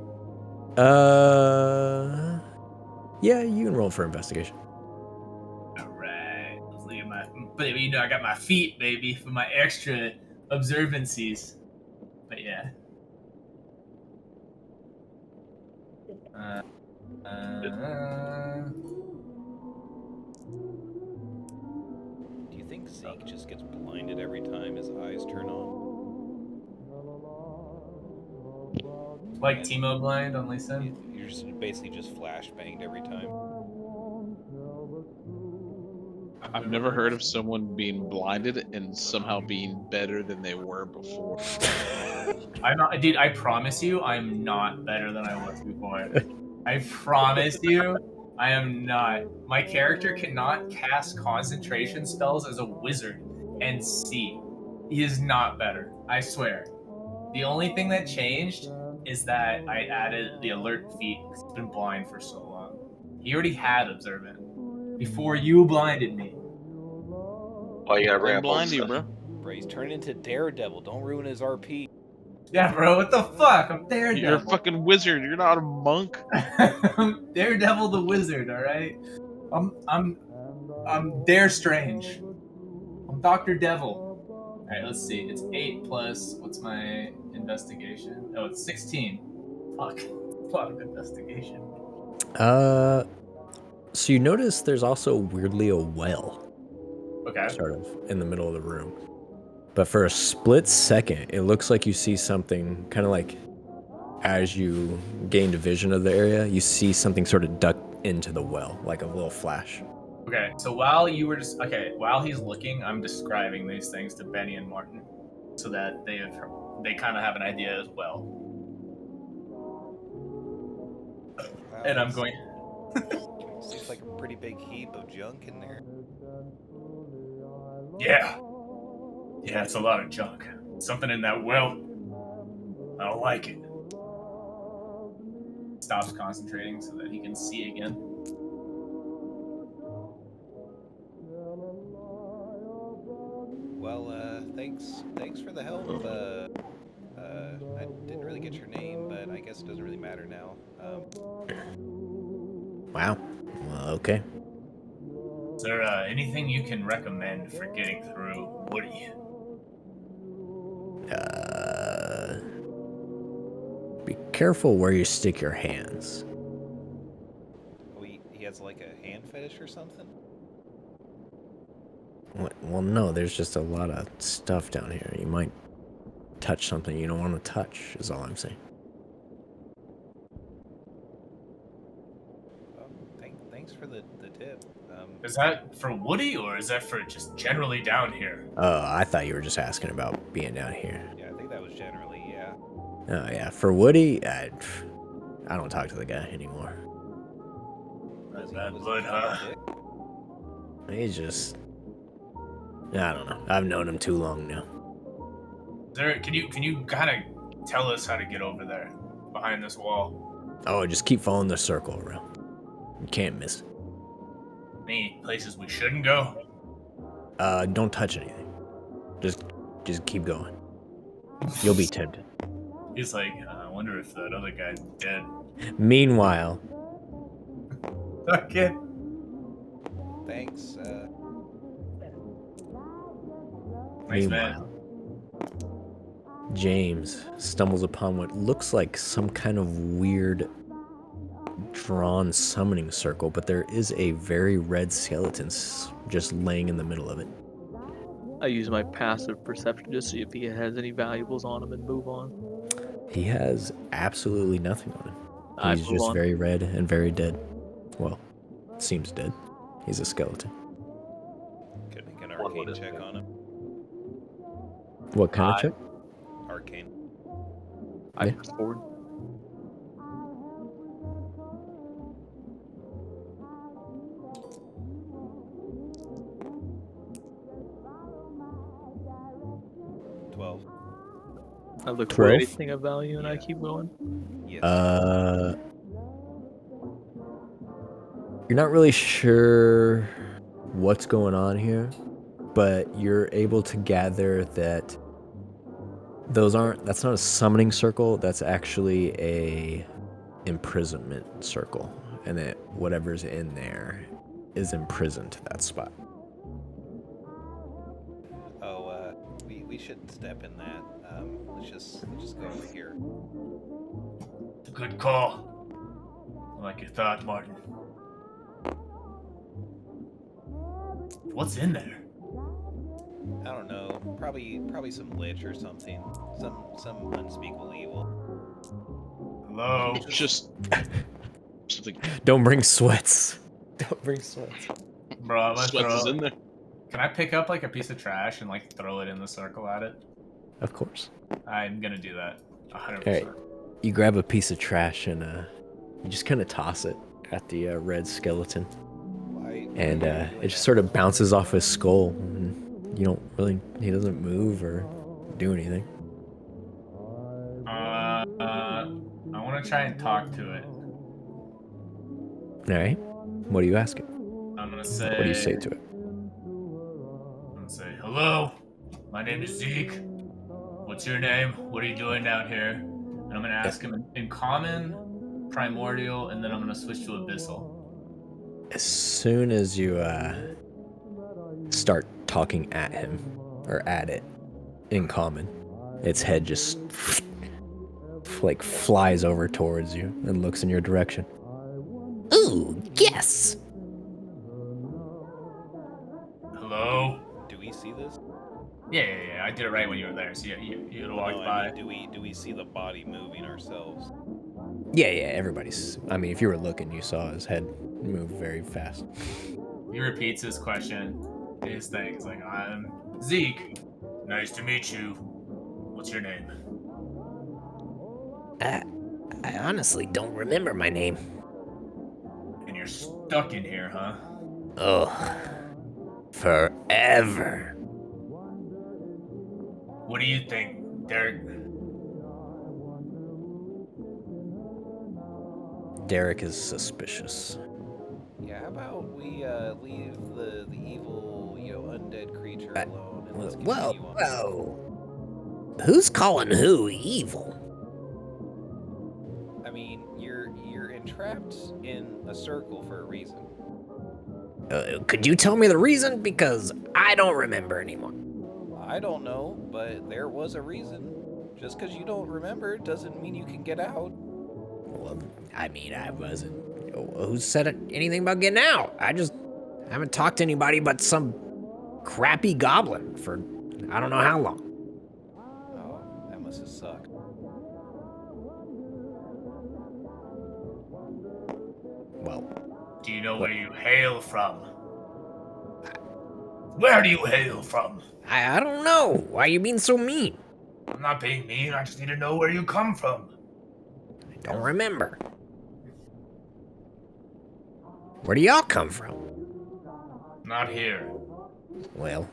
Yeah, you can roll for investigation. All right. Let's look at my. But I got my feet, baby, for my extra observancies. But yeah. Do you think Zeke just gets blinded every time his eyes turn on? Like Timo blind on Lisa. You're just basically just flashbanged every time. I've never heard of someone being blinded and somehow being better than they were before. I'm not, dude. I promise you, I'm not better than I was before. I promise you, I am not. My character cannot cast concentration spells as a wizard and see. He is not better. I swear. The only thing that changed is that I added the alert feat because he's been blind for so long. He already had observant before you blinded me. Why you gotta bring up old Blind you, stuff? bro. Bro, he's turning into Daredevil. Don't ruin his RP. Yeah, bro. What the fuck? I'm Daredevil. You're a fucking wizard. You're not a monk. I'm Daredevil the Wizard. All right. I'm Dare Strange. I'm Dr. Devil. All right. Let's see. It's 8 plus. What's my investigation? Oh, it's 16. Fuck. A lot of investigation. So you notice there's also weirdly a well, Okay. sort of, in the middle of the room. But for a split second, it looks like you see something kind of like as you gained a vision of the area, you see something sort of duck into the well, like a little flash. Okay. So while while he's looking, I'm describing these things to Benny and Martin, so that they kind of have an idea as well. Wow, And I'm going. Seems like a pretty big heap of junk in there. Yeah. Yeah, it's a lot of junk. Something in that well. I don't like it. Stops concentrating so that he can see again. Well, thanks for the help. I didn't really get your name, but I guess it doesn't really matter now. Wow. Well, okay. Is there anything you can recommend for getting through Woody? Be careful where you stick your hands. Oh, he has like a hand fetish or something? Well, no, there's just a lot of stuff down here. You might touch something you don't want to touch, is all I'm saying. Well, thanks for the tip. Is that for Woody or is that for just generally down here? Oh, I thought you were just asking about being down here. Yeah, I think that was generally, yeah. Oh, yeah. For Woody, I don't talk to the guy anymore. Is that blood, huh? He's just... I don't know. I've known him too long now. Can you kind of tell us how to get over there, behind this wall? Oh, just keep following the circle around. You can't miss it. Any places we shouldn't go? Don't touch anything. Just keep going. You'll be tempted. He's like, I wonder if that other guy's dead. Meanwhile, Okay. Thanks. Thanks, man. James stumbles upon what looks like some kind of weird drawn summoning circle, but there is a very red skeleton just laying in the middle of it. I use my passive perception to see if he has any valuables on him and move on. He has absolutely nothing on him. I He's move just on. very red and very dead. Well, seems dead. He's a skeleton. Could make an arcane check on him. What kind of check? Arcane. I Yeah. press forward. I look for 12? anything of value and I keep going. Yes. You're not really sure what's going on here, but you're able to gather that that's not a summoning circle, that's actually a imprisonment circle, and that whatever's in there is imprisoned to that spot. Oh, we shouldn't step in that. let's just go over here. Good call. Like you thought, Martin. What's in there? I don't know. Probably some lich or something. Some unspeakable evil. Hello? Just something. Don't bring sweats. Don't bring sweats. Bro, I'm gonna Sweats is throw... in there. Can I pick up like a piece of trash and like throw it in the circle at it? Of course. I'm gonna do that. 100%. Alright. You grab a piece of trash and you just kind of toss it at the red skeleton. Why? And it just sort of bounces off his skull. And you don't really... He doesn't move or do anything. I want to try and talk to it. Alright. What do you ask it? I'm gonna say... What do you say to it? I'm gonna say, hello, my name is Zeke. What's your name? What are you doing down here? And I'm gonna ask him in common, primordial, and then I'm gonna switch to abyssal. As soon as you start talking at him, or at it, in common, its head just like flies over towards you and looks in your direction. Ooh, yes! Hello? Do we see this? Yeah, I did it right when you were there, so you walked No, by. I mean, do we see the body moving ourselves? Yeah, everybody's... I mean, if you were looking, you saw his head move very fast. He repeats his question, his thing. He's like, I'm Zeke. Nice to meet you. What's your name? I honestly don't remember my name. And you're stuck in here, huh? Ugh. Forever. What do you think, Derek? Derek is suspicious. Yeah, how about we leave the evil, undead creature alone and let's continue on. Whoa. Who's calling who evil? I mean, you're entrapped in a circle for a reason. Could you tell me the reason? Because I don't remember anymore. I don't know, but there was a reason. Just because you don't remember doesn't mean you can get out. Well, I mean, I wasn't... Who said anything about getting out? I just haven't talked to anybody but some crappy goblin for I don't know how long. Oh, that must have sucked. Well, Do you know where you hail from? Where do you hail from? I don't know. Why are you being so mean? I'm not being mean, I just need to know where you come from. I don't remember. Where do y'all come from? Not here. Well,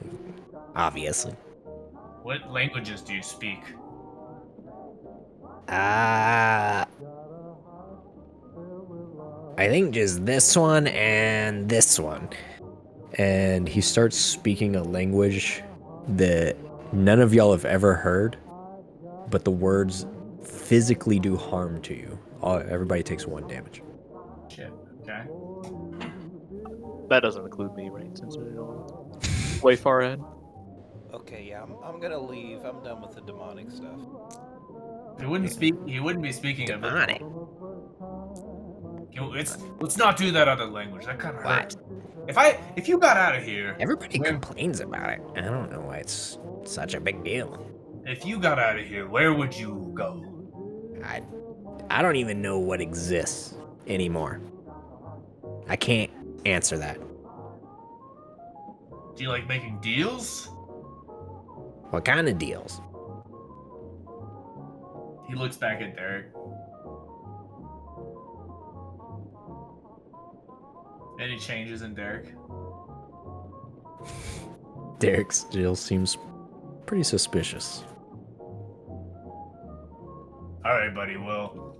obviously. What languages do you speak? I think just this one and this one. And he starts speaking a language that none of y'all have ever heard, but the words physically do harm to you. Everybody takes 1 damage. Shit, okay. That doesn't include me, right? Since I don't way far ahead. Okay, yeah, I'm gonna leave. I'm done with the demonic stuff. He wouldn't be speaking of Demonic. Let's not do that other language. That kind of What? hurt. If you got out of here, Everybody where- complains about it. I don't know why it's such a big deal. if you got out of here, where would you go? I don't even know what exists anymore. I can't answer that. Do you like making deals? What kind of deals? He looks back at Derek. Any changes in Derek? Derek still seems pretty suspicious. Alright, buddy, well,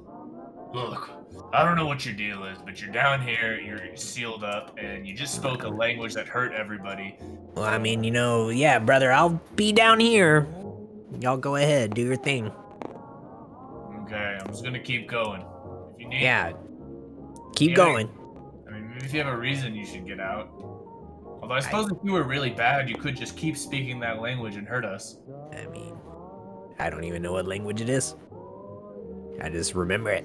look, I don't know what your deal is, but you're down here, you're sealed up, and you just spoke a language that hurt everybody. Well, I mean, yeah, brother, I'll be down here. Y'all go ahead, do your thing. Okay, I'm just gonna keep going. If you need, Yeah, keep Yeah. going. I mean, maybe if you have a reason, you should get out. Although I suppose if you were really bad, you could just keep speaking that language and hurt us. I mean, I don't even know what language it is. I just remember it.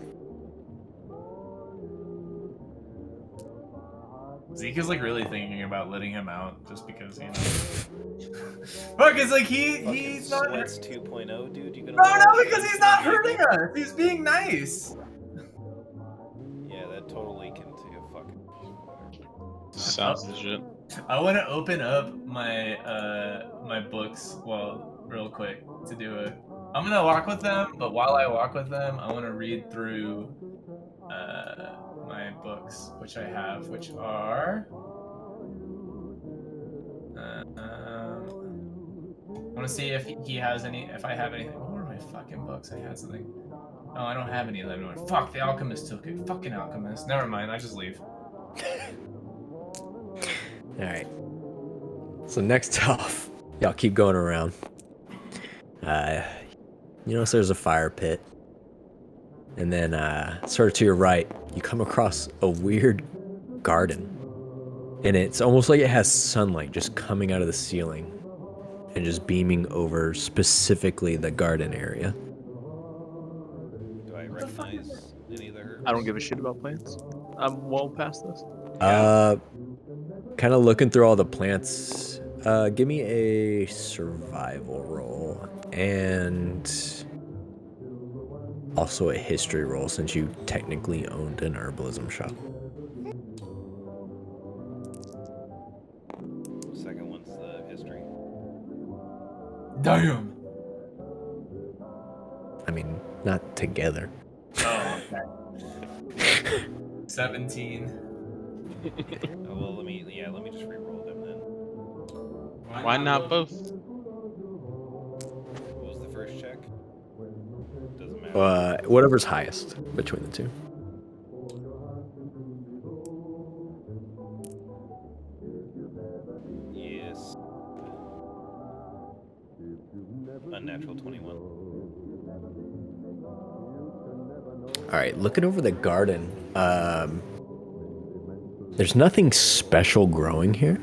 Zeke is like really thinking about letting him out just because, you know. Fuck, it's like he's not. Sweats 2.0, dude. You gonna No, because he's not hurting us. He's being nice. Yeah, that totally can take a fucking. Sounds legit. I want to open up my my books, real quick to do a. I'm gonna walk with them, but while I walk with them, I want to read through my books, which I have, which are. I want to see if he has any. If I have anything. What are my fucking books? I had something. Oh, I don't have any of them anymore. Fuck, the alchemist took it. Fucking alchemist. Never mind. I just leave. Alright. So next off, y'all keep going around. You notice there's a fire pit. And then sort of to your right, you come across a weird garden. And it's almost like it has sunlight just coming out of the ceiling and just beaming over specifically the garden area. Do I recognize any of the herbs? I don't give a shit about plants. I'm well past this. Kind of looking through all the plants. Give me a survival roll and also a history roll since you technically owned an herbalism shop. Second one's the history. Damn. I mean, not together. Oh, okay. 17. Oh, well, let me just re-roll them then. Why not both? What was the first check? Doesn't matter. Whatever's highest between the two. Yes. Unnatural 21. All right, looking over the garden. There's nothing special growing here.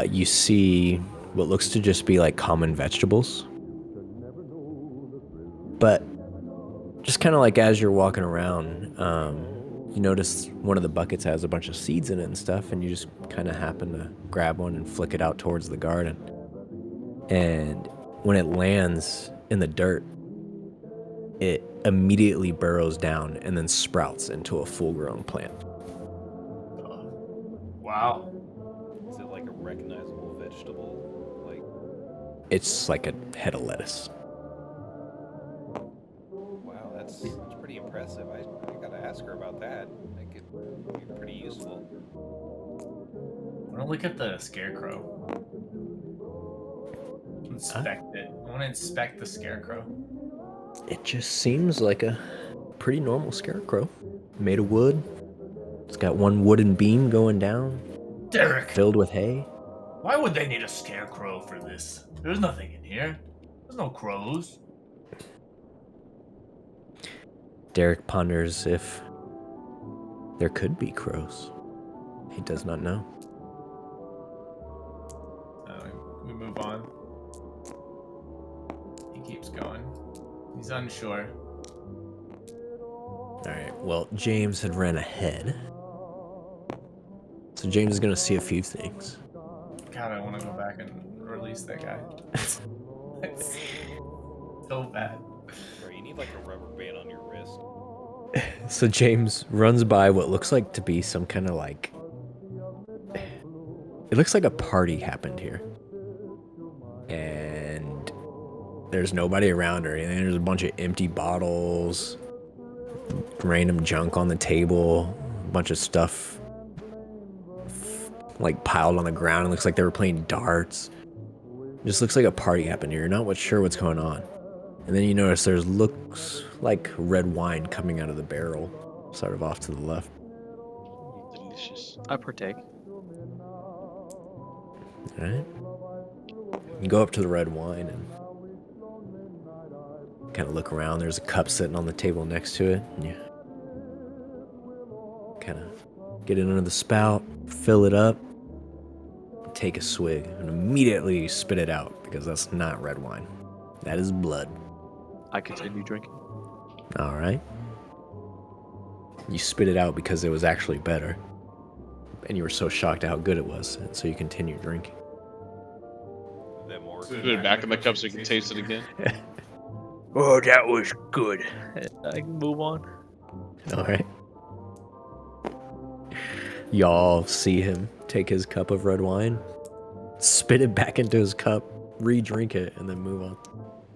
You see what looks to just be like common vegetables. But just kind of like as you're walking around, you notice one of the buckets has a bunch of seeds in it and stuff, and you just kind of happen to grab one and flick it out towards the garden. And when it lands in the dirt, it immediately burrows down and then sprouts into a full-grown plant. Wow. Is it like a recognizable vegetable? Like, It's like a head of lettuce. wow, that's pretty impressive. I gotta ask her about that. That could be pretty useful. I want to look at the scarecrow. Inspect it. I want to inspect the scarecrow. It just seems like a pretty normal scarecrow. Made of wood. It's got one wooden beam going down, Derek, filled with hay. why would they need a scarecrow for this? There's nothing in here. There's no crows. Derek ponders if there could be crows. He does not know. We move on. He keeps going. He's unsure. Alright, well, James had ran ahead. So James is going to see a few things. God, I want to go back and release that guy. It's so bad. Bro, you need like a rubber band on your wrist. So James runs by what looks like to be some kind of like... It looks like a party happened here. And there's nobody around or anything. There's a bunch of empty bottles, random junk on the table, a bunch of stuff like piled on the ground. It looks like they were playing darts. It just looks like a party happened here. You're not sure what's going on. And then you notice there's looks like red wine coming out of the barrel, sort of off to the left. Delicious. I partake. Alright. You go up to the red wine and kind of look around. There's a cup sitting on the table next to it. And you kind of get it under the spout, fill it up, take a swig, and immediately spit it out because that's not red wine. That is blood. I continue drinking. All right. You spit it out because it was actually better. And you were so shocked at how good it was. And so you continued drinking. That more. Put it back in the cup so you can taste it again. Oh, that was good. And I can move on. All right. Y'all see him take his cup of red wine, spit it back into his cup, re-drink it, and then move on.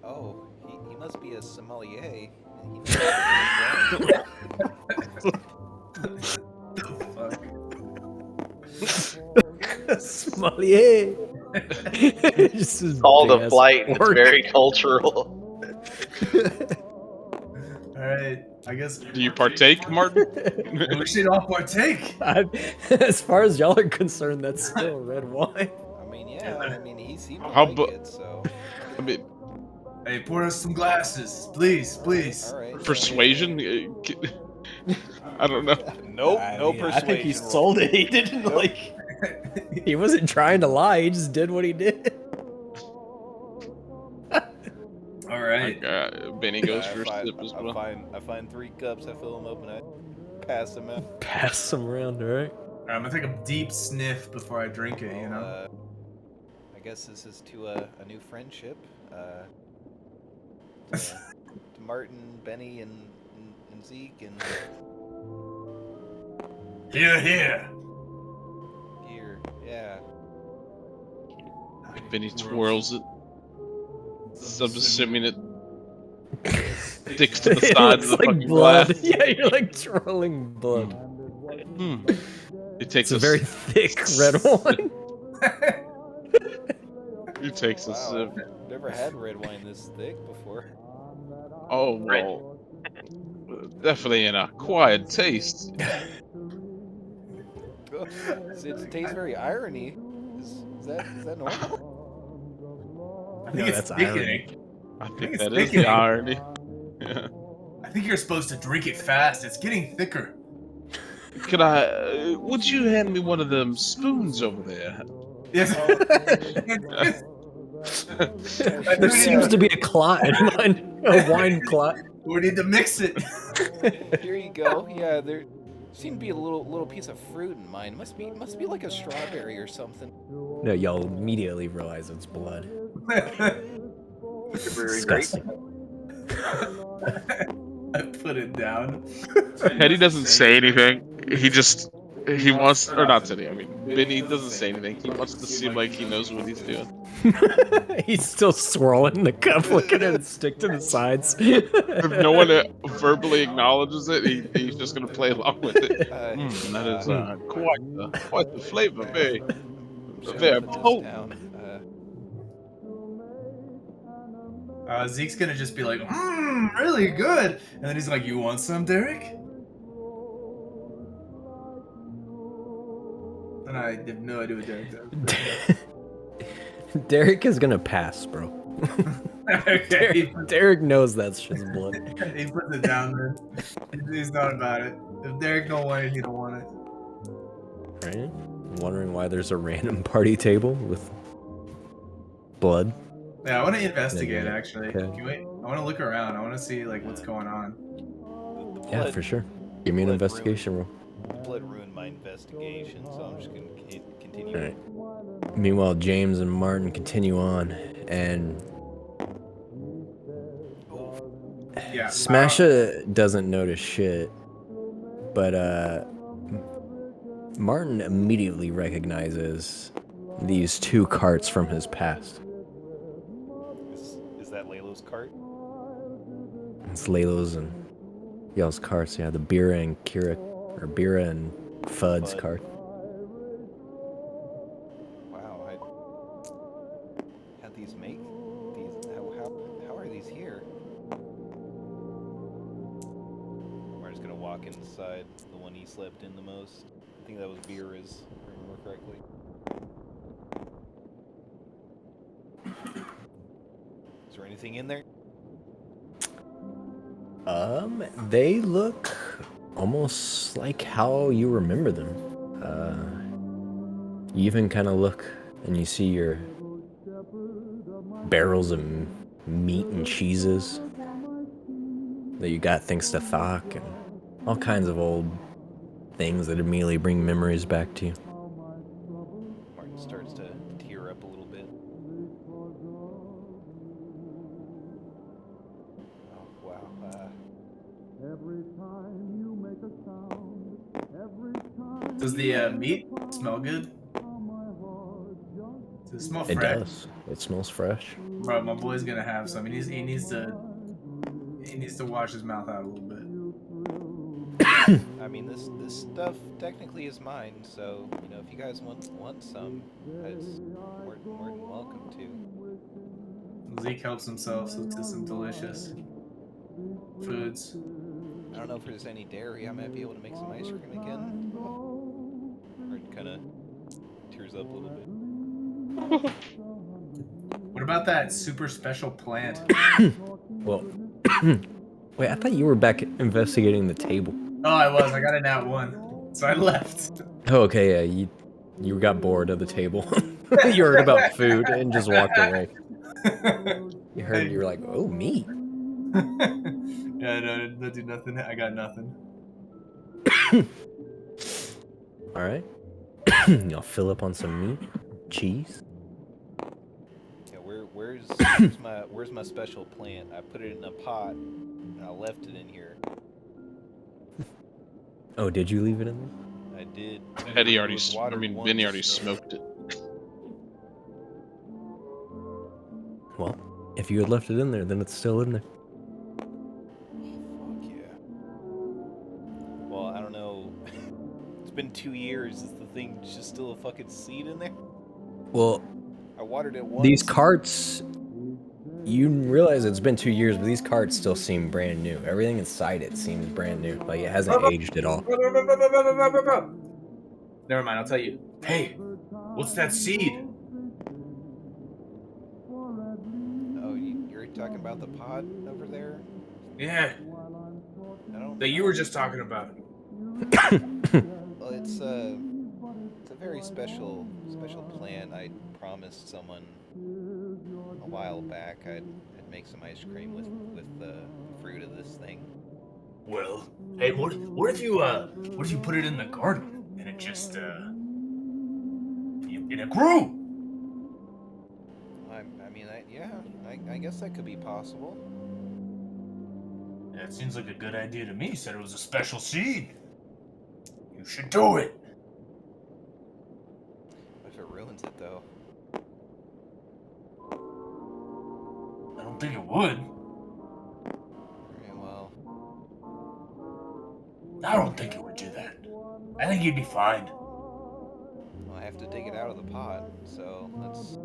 Oh, he must be a sommelier. He knows how to drink wine. Sommelier. Just this Called a big-ass flight. It's orc. very cultural. Alright, I guess Do you partake, Martin? we should all partake. As far as y'all are concerned, that's still red wine. I mean, yeah. I mean, he seemed to How like bu- it, so. I mean, Hey, pour us some glasses, please, please. All right. persuasion? I don't know. Nope. No mean, persuasion. I think he roll. sold it. He didn't like. He wasn't trying to lie. He just did what he did. All right. Benny goes I for a find, sip as well. I find 3 cups. I fill them up and I pass them out. Pass him around, all right? I'm gonna take a deep sniff before I drink it. You know. I guess this is to a new friendship. To Martin, Benny, and Zeke, and Here, here. here. Yeah. Benny twirls it. Subsuming it sticks to the It sides looks of the like fucking blood. glass. Yeah, you're like twirling blood. He takes It's a very thick red wine. He takes a Wow. sip. I've never had red wine this thick before. Oh well, definitely an acquired taste. It tastes very irony. Is that normal? I think No, it's that's thickening. irony. I think think it's that is thickening. the irony. Yeah. I think you're supposed to drink it fast. It's getting thicker. Could I? Would you hand me one of them spoons over there? Yes. There seems to be a clot in mine. A wine clot. We need to mix it. Here you go. Yeah, there seemed to be a little piece of fruit in mine. Must be like a strawberry or something. No, y'all immediately realize it's blood. Disgusting. I put it down. Eddie doesn't say anything. He wants, or not today. I mean, Benny doesn't say anything. He wants to seem like he knows what he's doing. He's still swirling the cup, looking at it stick to the sides. If no one verbally acknowledges it, he's just gonna play along with it. That is quite the flavor, very potent. Zeke's gonna just be like, really good. And then he's like, you want some, Derek? And I have no idea what Derek does. Derek is gonna pass, bro. Okay. Derek knows that's just blood. He puts it down there. He's not about it. If Derek don't want it, he don't want it. Right? Wondering why there's a random party table with blood. Yeah, I want to investigate Yeah. actually. Okay. Can we, I want to look around. I want to see like what's going on. Yeah, for sure. Give me an blood investigation roll. Blood ruined my investigation, so I'm just gonna continue. Alright. Meanwhile, James and Martin continue on, and Yeah. Smasha doesn't notice shit, but Martin immediately recognizes these 2 carts from his past. Is that Laylo's cart? It's Laylo's and y'all's carts, yeah, the Bira and Kira, or Bira and Fudd's Fudd. cart. Wow, how'd these make these? How are these here? We're just gonna walk inside the one he slept in the most. I think that was Vera's, if I remember correctly. Is there anything in there? They look almost like how you remember them. You even kind of look and you see your barrels of meat and cheeses that you got thanks to Thok, and all kinds of old things that immediately bring memories back to you. Martin starts to tear up a little bit. Oh, wow. Does the meat smell good? Does it smell fresh? It does. It smells fresh. Bro, my boy's gonna have some. He needs to wash his mouth out a little bit. I mean, this stuff technically is mine, so you know, if you guys want some, it's more than welcome to. Zeke helps himself to some delicious foods. I don't know if there's any dairy. I might be able to make some ice cream again. Martin kind of tears up a little bit. What about that super special plant? Well, wait, I thought you were back investigating the table. Oh, I was. I got a nat 1, so I left. Oh, okay, yeah, you got bored of the table. You heard about food and just walked away. You heard, you were like, oh, meat. Yeah, no, don't do nothing. I got nothing. All right. Y'all fill up on some meat, cheese. Yeah, where's my special plant? I put it in a pot and I left it in here. Oh, did you leave it in there? I did. Benny It already, was watered Benny already once, so- smoked it. Well, if you had left it in there, then it's still in there. Fuck yeah. Well, I don't know. It's been 2 years. Is the thing just still a fucking seed in there? Well, I watered it once. these carts, you realize it's been 2 years, but these carts still seem brand new. Everything inside it seems brand new. Like it hasn't aged at all. Never mind. I'll tell you. Hey, what's that seed? Oh, you're talking about the pod over there? Yeah, I don't. that you were just talking about. Well, it's a very special plant. I promised someone a while back I'd make some ice cream with the fruit of this thing. Well, hey, what if you put it in the garden and it just and it grew? I guess that could be possible. Yeah, it seems like a good idea to me. You said it was a special seed. You should do it. What if it ruins it though? I don't think it would. Very well. I don't think it would do that. I think you'd be fine. Well, I have to dig it out of the pot, so let's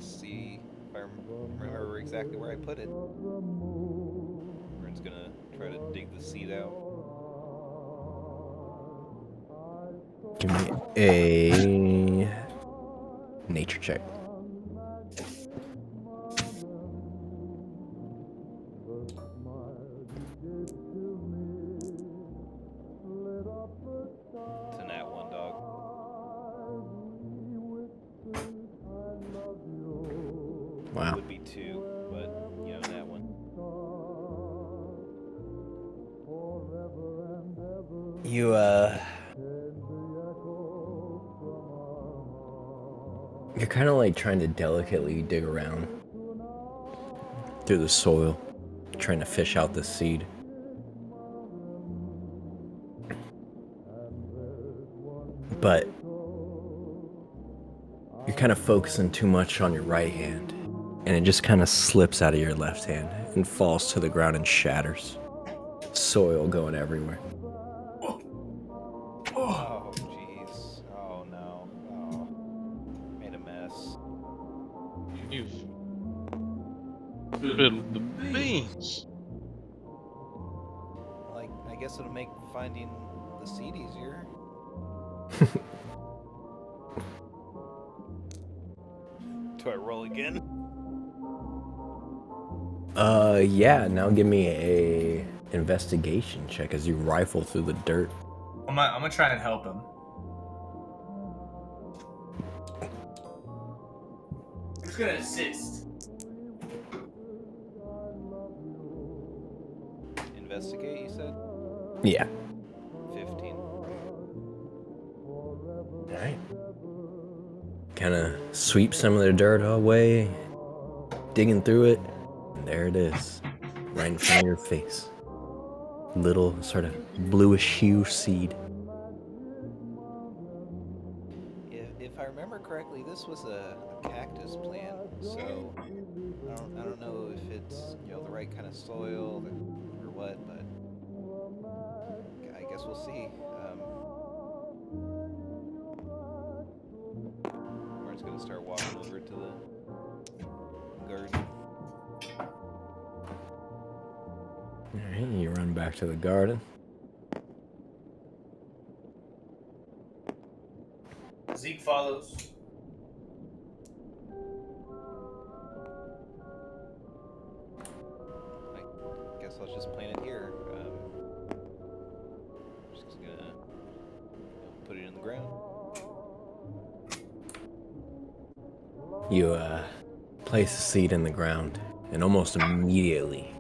see if I remember exactly where I put it. Vern's gonna try to dig the seed out. Give me a nature check. It's a nat 1, dog. Wow. Would be 2, but you know, nat 1. You're kind of like trying to delicately dig around through the soil, trying to fish out the seed. But you're kind of focusing too much on your right hand, and it just kind of slips out of your left hand and falls to the ground and shatters. Soil going everywhere. Oh, jeez. Oh, no. Oh. Made a mess. You've spilled the beans. Like, I guess it'll make finding the seed easier. Do I roll again? Yeah, now give me a investigation check as you rifle through the dirt. I'm gonna try and help him. Who's gonna assist? investigate, you said? Yeah. 15. Alright. Kind of sweep some of the dirt away, digging through it, and there it is, right in front of your face. Little sort of bluish hue seed. Yeah, if I remember correctly, this was a cactus plant, so I don't know if it's, you know, the right kind of soil or what, but I guess we'll see. Martin's gonna start walking over to the garden. Alright, you run back to the garden. Zeke follows. I guess I'll just plant it here. Just gonna, you know, put it in the ground. You place the seed in the ground, and almost immediately,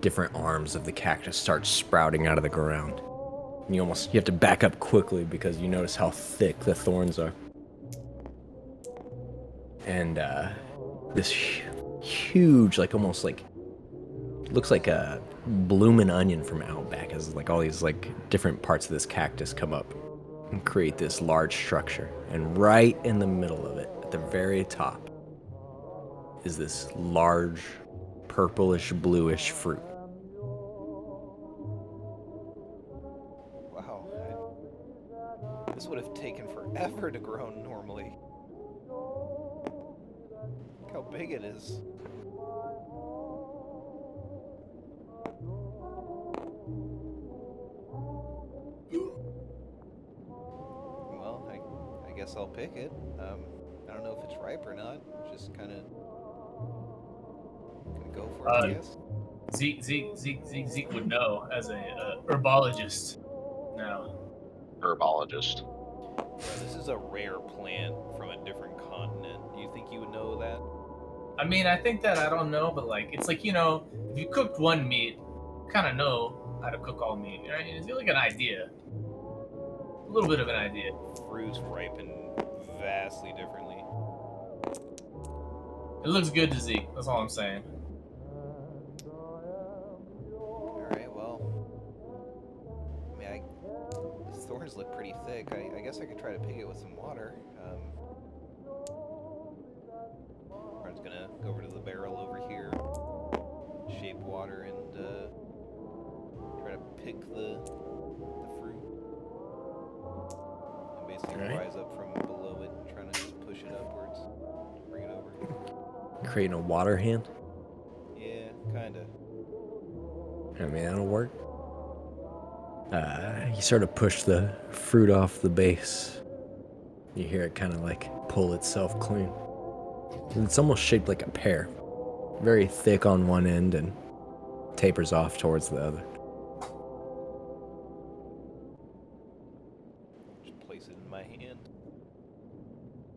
different arms of the cactus start sprouting out of the ground. And you have to back up quickly because you notice how thick the thorns are. And this huge, like almost like, looks like a bloomin' onion from Outback, as like all these like different parts of this cactus come up and create this large structure. And right in the middle of it, at the very top, is this large purplish bluish fruit. Wow, this would have taken forever to grow normally. Look how big it is. Well, I guess I'll pick it. I don't know if it's ripe or not. Just kind of gonna go for it, I guess. Zeke would know as a herbologist. Now, Herbologist. This is a rare plant from a different continent. Do you think you would know that? I mean, I think that I don't know, but like, it's like, you know, if you cooked one meat, you kind of know how to cook all meat. Right? It's like an idea, a little bit of an idea. Fruits ripen vastly differently. It looks good to Zeke. That's all I'm saying. Alright, well, I mean, the thorns look pretty thick. I guess I could try to pick it with some water. Martin's gonna go over to the barrel over here, shape water, and try to pick the fruit. And basically rise up from below it and trying to just push it upwards, bring it over. Creating a water hand. Yeah, kinda. I mean, that'll work. You sort of push the fruit off the base. You hear it kind of like pull itself clean. And it's almost shaped like a pear. Very thick on one end and tapers off towards the other. Just place it in my hand.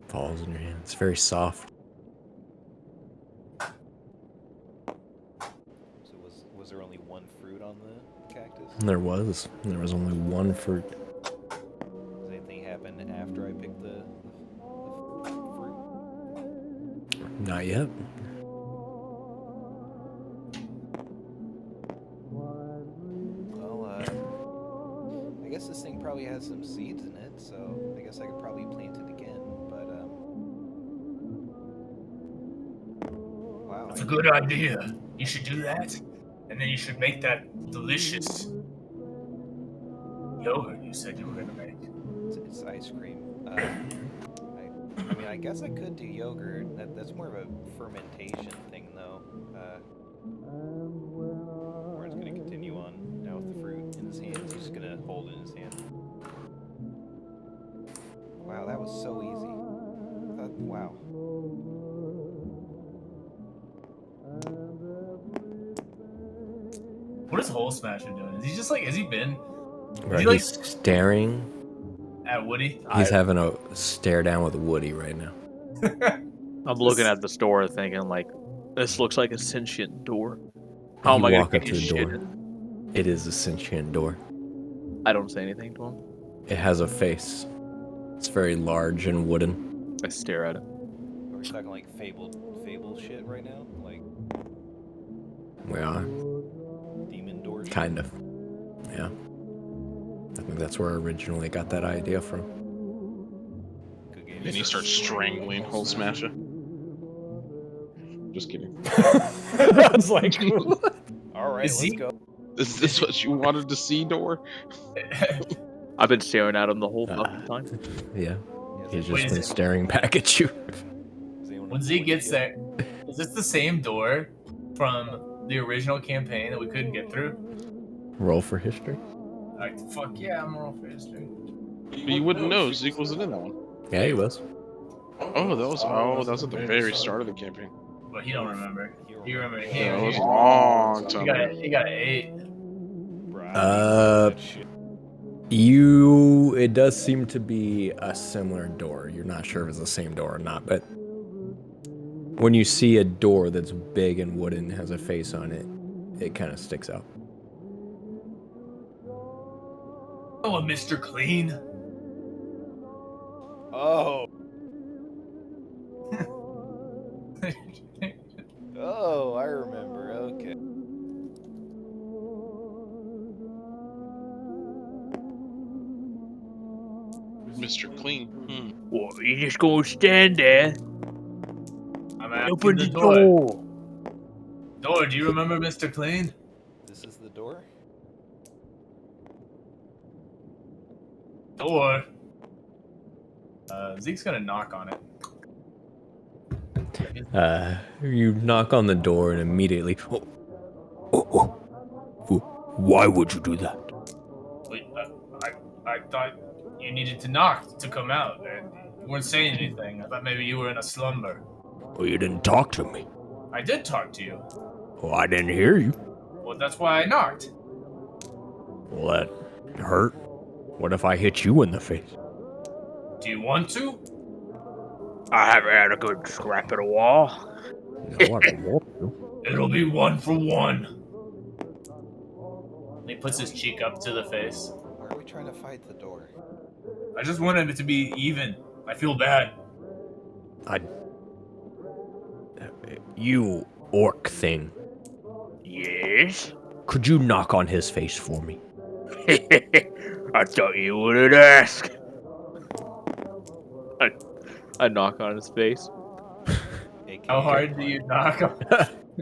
Falls in your hand. It's very soft. So was there only one fruit on the cactus? There was only one fruit. Does anything happen after I pick the fruit? Not yet. Well, I guess this thing probably has some seeds in it, so I guess I could probably plant it again, but, wow. That's a good idea. You should do that, and then you should make that delicious yogurt you said you were gonna make. It's ice cream. I mean, I guess I could do yogurt. That's more of a fermentation thing, though. Warren's gonna continue on now with the fruit in his hand. He's just gonna hold it in his hand. Wow, that was so easy. Wow. What is Hole Smasher doing? Is he just like, has he been Right, like- he's staring. at Woody? He's having a stare down with Woody right now. I'm looking at the store thinking, like, this looks like a sentient door. How am You I gonna walk up kick to his the shit door. in? It is a sentient door. I don't say anything to him. It has a face. It's very large and wooden. I stare at it. Are we talking like fable shit right now? Like We are. demon door shit? Kind of. Yeah. I think that's where I originally got that idea from. Good game. And he starts strangling Hole Smasher. Just kidding. I was like, Alright, Is let's he- go. Is this what you wanted to see, Door? I've been staring at him the whole fucking time. yeah. He's Wait, just is been it- staring back at you. When Z gets there, is this the same door from the original campaign that we couldn't get through? Roll for history. Like, fuck yeah, I'm roll for history. But you wouldn't know. Zeke wasn't in that one. Yeah, he was. Oh, that was at the very start of the campaign. But he don't remember. You remember him. Yeah, it was a He long time got ago. he got an 8. Bro, I don't remember that shit. It does seem to be a similar door. You're not sure if it's the same door or not, but when you see a door that's big and wooden, has a face on it, it kind of sticks out. Oh, Mr. Clean. Oh. Oh, I remember. Okay. Mr. Clean. What, you just gonna stand there? I'm asking Open the the door. door. Door, do you remember Mr. Clean? This is the door? Door. Zeke's gonna knock on it. You knock on the door and immediately. Why would you do that? Wait, I thought you needed to knock to come out. And you weren't saying anything. I thought maybe you were in a slumber. Well, you didn't talk to me. I did talk to you. Well, I didn't hear you. Well, that's why I knocked. Well, that hurt. What if I hit you in the face? Do you want to? I haven't had a good scrap in a while. No, I don't want to. It'll be 1 for 1. He puts his cheek up to the face. Why are we trying to fight the door? I just wanted it to be even. I feel bad. You orc thing. Yes? Could you knock on his face for me? I thought you wouldn't ask. I knock on his face. AKA How hard do you knock on?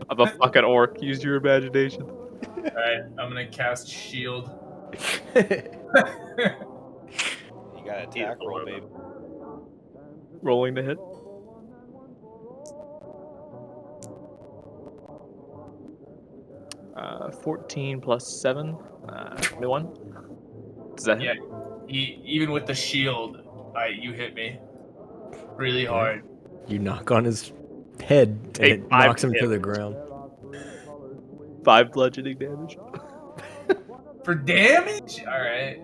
I'm a fucking orc. Use your imagination. Alright, I'm gonna cast shield. You got an attack roll, baby. Rolling to hit. Uh, 14 plus 7. 21. Does that hit? Yeah, even with the shield, you hit me really hard. You knock on his head and Take it 5 knocks him to hits. the ground. 5 bludgeoning damage. For damage? Alright.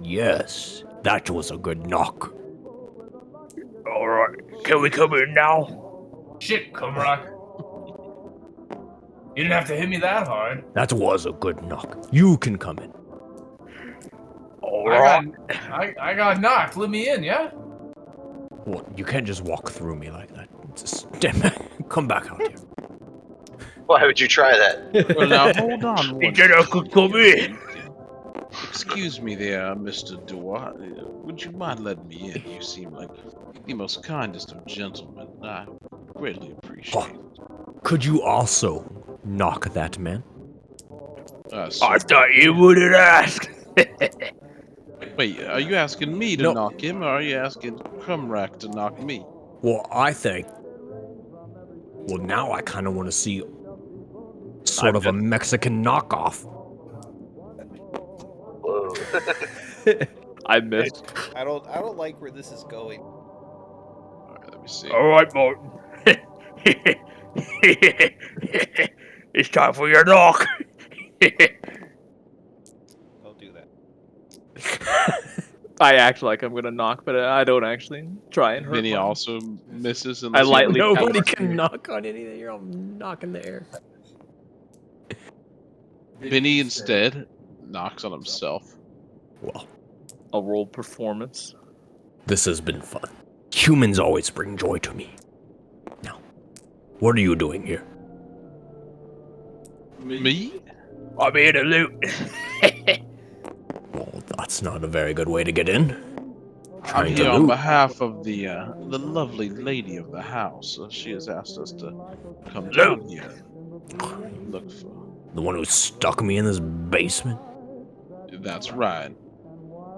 Yes, that was a good knock. Alright, can we come in now? Shit, Kumrock. You didn't have to hit me that hard. That was a good knock. You can come in. Alright. I got knocked. Let me in, yeah? Well, you can't just walk through me like that. Just stand back. Come back out here. Why would you try that? Well, now hold on. He one said I could come in. Excuse me there, Mr. Door. Would you mind letting me in? You seem like the most kindest of gentlemen. I greatly appreciate it. Could you also knock that man? I thought you wouldn't ask. Wait, are you asking me to No. knock him, or are you asking Crumrack to knock me? Well, I think. Well, now I kind of want to see sort of a Mexican knockoff. Whoa. I missed. I don't like where this is going. Alright, let me see. Alright, Martin. It's time for your knock. Don't do that. I act like I'm gonna knock, but I don't actually try and hurt. Then he one. also misses. I lightly- Nobody can knock on anything. You're all knocking the air. Benny instead knocks on himself. Well, I'll roll performance. this has been fun. Humans always bring joy to me. Now, what are you doing here? Me? I'm here to loot. Well, that's not a very good way to get in. I'm Trying here to on loot. behalf of the lovely lady of the house. She has asked us to come Loot. down here. Look for. The one who stuck me in this basement? That's right.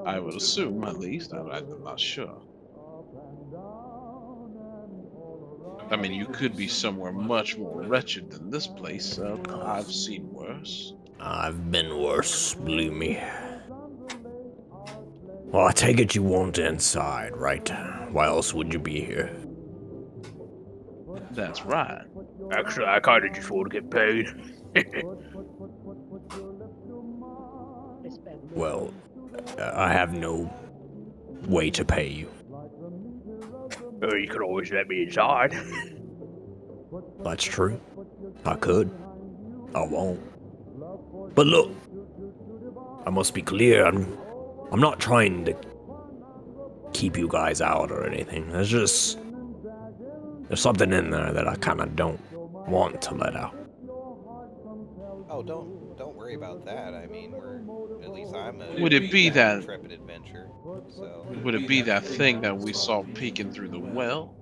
I would assume, at least. I'm not sure. I mean, you could be somewhere much more wretched than this place. I've seen worse. I've been worse, believe me. Well, I take it you want inside, right? Why else would you be here? That's right. Actually, I kind of just want to get paid. Well, I have no way to pay you. You could always let me inside. That's true. I could. I won't. But look, I must be clear, I'm not trying to keep you guys out or anything. There's something in there that I kinda don't want to let out. Oh, don't worry about that. I mean, at least I'm a Would it be that- intrepid adventure. So Would it be that thing that we saw peeking through the well?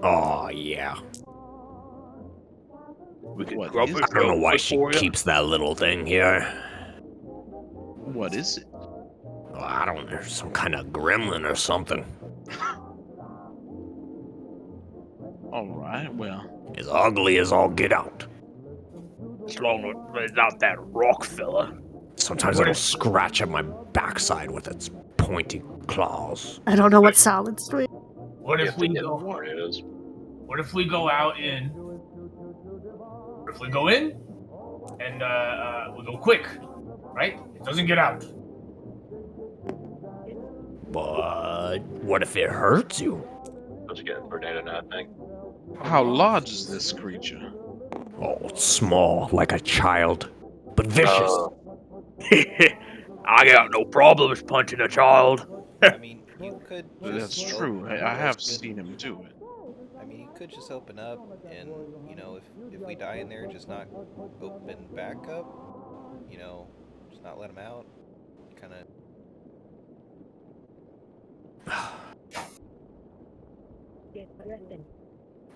Oh, yeah. We could What grub is it I don't know real why quick she for ya. keeps that little thing here. What is it? Well, I don't know, some kind of gremlin or something. Alright, well. As ugly as all get out. As long as it's not that rock fella. Sometimes it'll scratch at my backside with its pointy claws. I don't know what Solid's doing. What You if have we to get go? more news. What if we go out in? What if we go in and we go quick, right? It doesn't get out. But what if it hurts you? Let's get a tornado now, I think. How large is this creature? Oh, it's small, like a child, but vicious. I got no problems punching a child. I mean, you could. That's just true. open- I have just- seen him do it. I mean, you could just open up, and if we die in there, just not open back up. Just not let him out. Kind of.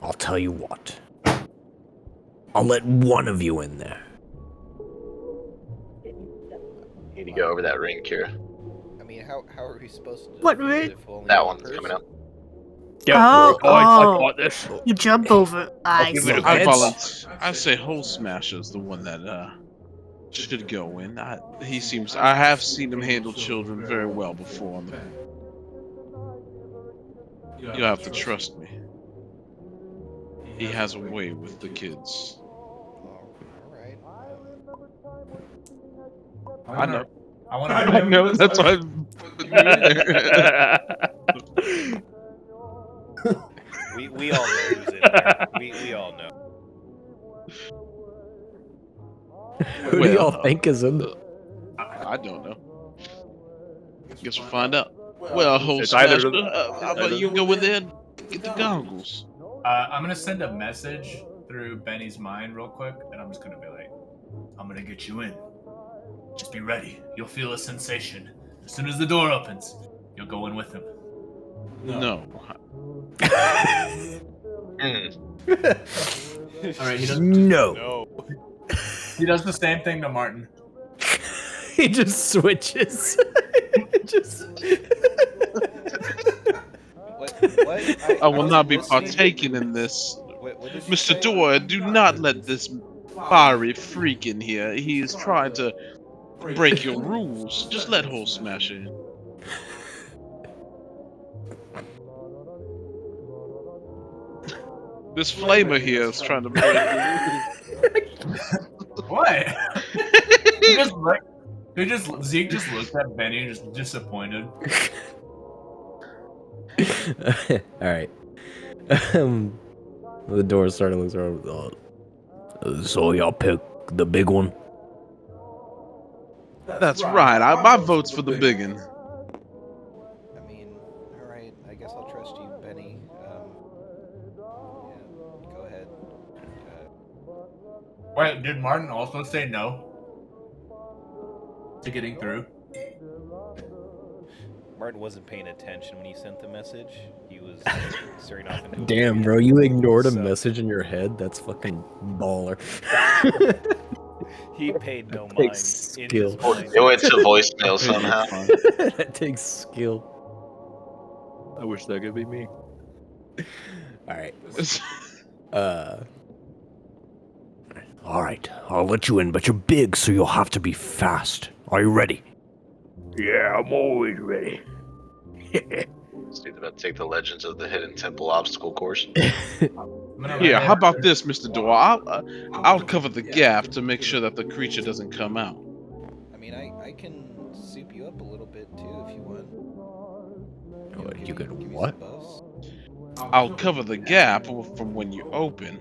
I'll tell you what. I'll let one of you in there. You need to go over that ring, Kira. I mean, how are we supposed to? What do it ring? if only That one one's coming person- up. Oh, I oh. got this. You jump over. I give see. it a I Heads. volunteer. I say Hole Smasher is the one that should go in. I have seen him handle children very well before. You have to trust me. He has a way with the kids. All right. I know. I want I know. That's why. We all know who's in there. We all know. Who do y'all think is in there? I don't know. Guess we'll find out. Well, Hole It's either Smasher, the- how about you go in there and get the goggles? I'm gonna send a message through Benny's mind real quick, and I'm just gonna be like, "I'm gonna get you in. Just be ready. You'll feel a sensation as soon as the door opens. You'll go in with him." No. All right. He does. No. No. He does the same thing to Martin. He just switches. just. What? I will was not be listening. partaking in this. What did you Mr. say? Dora, do not let this fiery freak in here. He is trying to break your rules. Just let Hole Smash in. This flamer here is trying to break What? Zeke just looked at Benny just disappointed. Alright. The door started looking around. So y'all pick the big one? That's right. My vote's for the biggin. I mean, all right. I guess I'll trust you, Benny. Yeah, go ahead. Wait, did Martin also say no to getting through? Martin wasn't paying attention when he sent the message. He was staring off into Damn, bro, you ignored a So- message in your head? That's fucking baller. He paid no mind. Takes in skill. his mind. It went to voicemail somehow. That takes skill. I wish that could be me. Alright. Alright, I'll let you in, but you're big, so you'll have to be fast. Are you ready? Yeah, I'm always ready. This dude's about to take the Legends of the Hidden Temple obstacle course. Here, how about this, Mr. Door? I'll cover the gap to make sure that the creature doesn't come out. I mean, I can soup you up a little bit too if you want. You could give me what? some buffs. I'll cover the gap from when you open,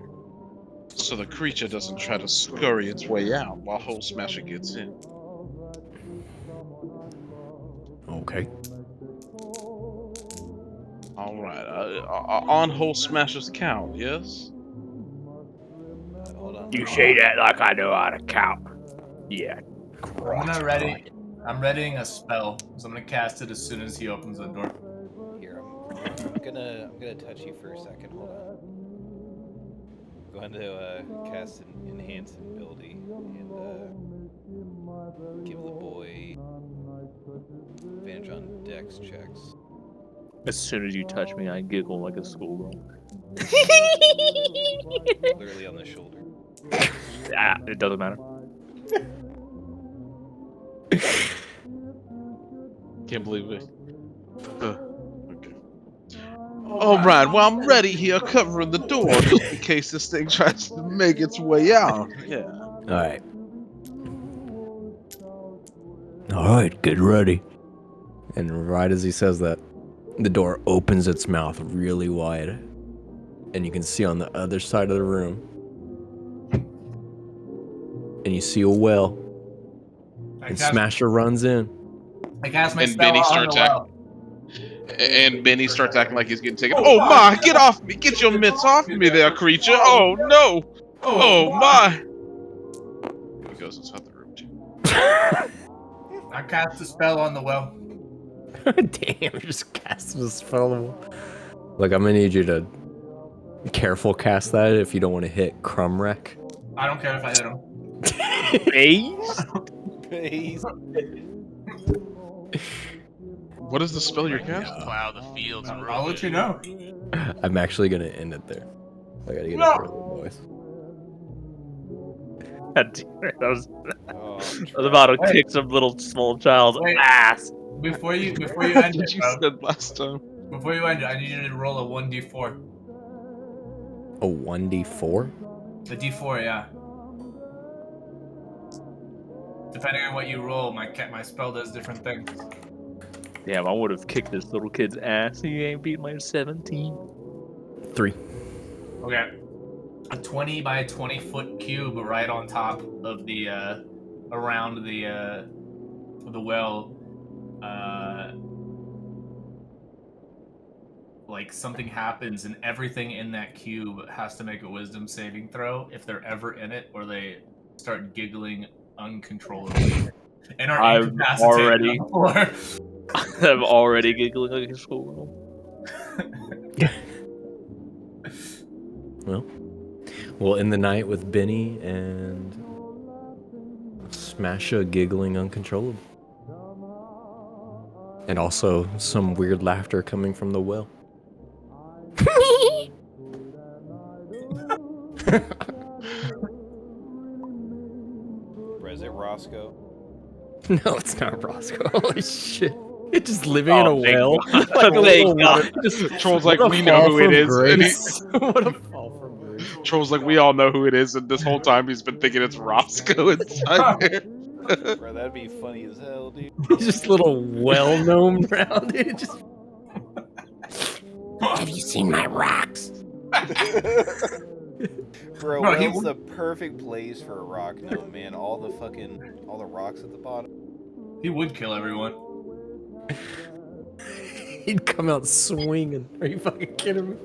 so the creature doesn't try to scurry its way out while Hole Smasher gets in. Okay. All right, on Hole Smasher's count, yes? Hold on. You say that like I know how to count. Yeah. I'm readying a spell, so I'm gonna cast it as soon as he opens the door. Here, I'm gonna touch you for a second. Hold on. I'm going to cast an enhance ability and give the boy advantage on dex checks. As soon as you touch me, I giggle like a schoolgirl. Literally on the shoulder. Ah, it doesn't matter. Can't believe it. Okay. All right, well, I'm ready here, covering the door just in case this thing tries to make its way out. Yeah. Alright. Alright, get ready. And right as he says that, the door opens its mouth really wide. And you can see on the other side of the room. And you see a well. And Smasher runs in. I cast my And spell Benny on starts the well. And Benny starts acting like he's getting taken. Oh my, get off me! Get your mitts off me there, creature! Oh no! Oh my! He goes inside the room too. I cast a spell on the well. Damn, you just casted a spell. Look, I'm gonna need you to careful cast that if you don't want to hit Crumwreck. I don't care if I hit him. Base. What is the spell you're casting? Plow the fields and I'll let you know. I'm actually gonna end it there. I gotta get No! it for the boys. That was Oh, I was about to Wait. kick some little small child's Wait. ass. Before you end What it, did you bro, said last time? before you end it, I need you to roll a 1d4. A 1d4? The d4, yeah. Depending on what you roll, my spell does different things. Damn, I would have kicked this little kid's ass. He ain't beat my 17. 3. Okay. A 20 by 20 foot cube right on top of the around the well. Like something happens and everything in that cube has to make a wisdom saving throw if they're ever in it, or they start giggling uncontrollably and are I'm incapacitated already- on the floor. I'm already giggling like a schoolgirl. Well, we'll end the night with Benny and Smasha giggling uncontrollably. And also some weird laughter coming from the well. Bro, is it Roscoe? No, it's not Roscoe. Holy shit. It's just living in a Oh, thank well. God. Like a Thank little God. water- just- Trolls like, what a we know fall who it from is, and grace. What a fall from grace. Trolls like, we all know who it is, and this whole time he's been thinking it's Roscoe inside there. Bro, that'd be funny as hell, dude. He's just a little well gnome around it. Just... Have you seen my rocks? Bro, Bro, he well's the perfect place for a rock gnome, man. All the rocks at the bottom. He would kill everyone. He'd come out swinging. Are you fucking kidding me?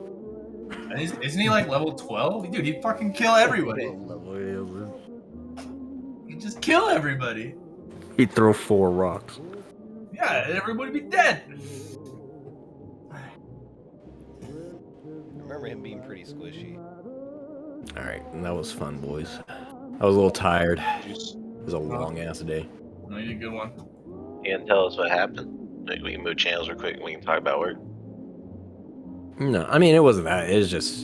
And isn't he like level 12? Dude, he'd fucking kill everybody. He'd just kill everybody. He'd throw 4 rocks. Yeah, everybody would be dead. I remember him being pretty squishy. Alright, that was fun, boys. I was a little tired. It was a long ass day. No, you did a good one. You can tell us what happened. Like, we can move channels real quick and we can talk about work. No, I mean, it wasn't that. It was just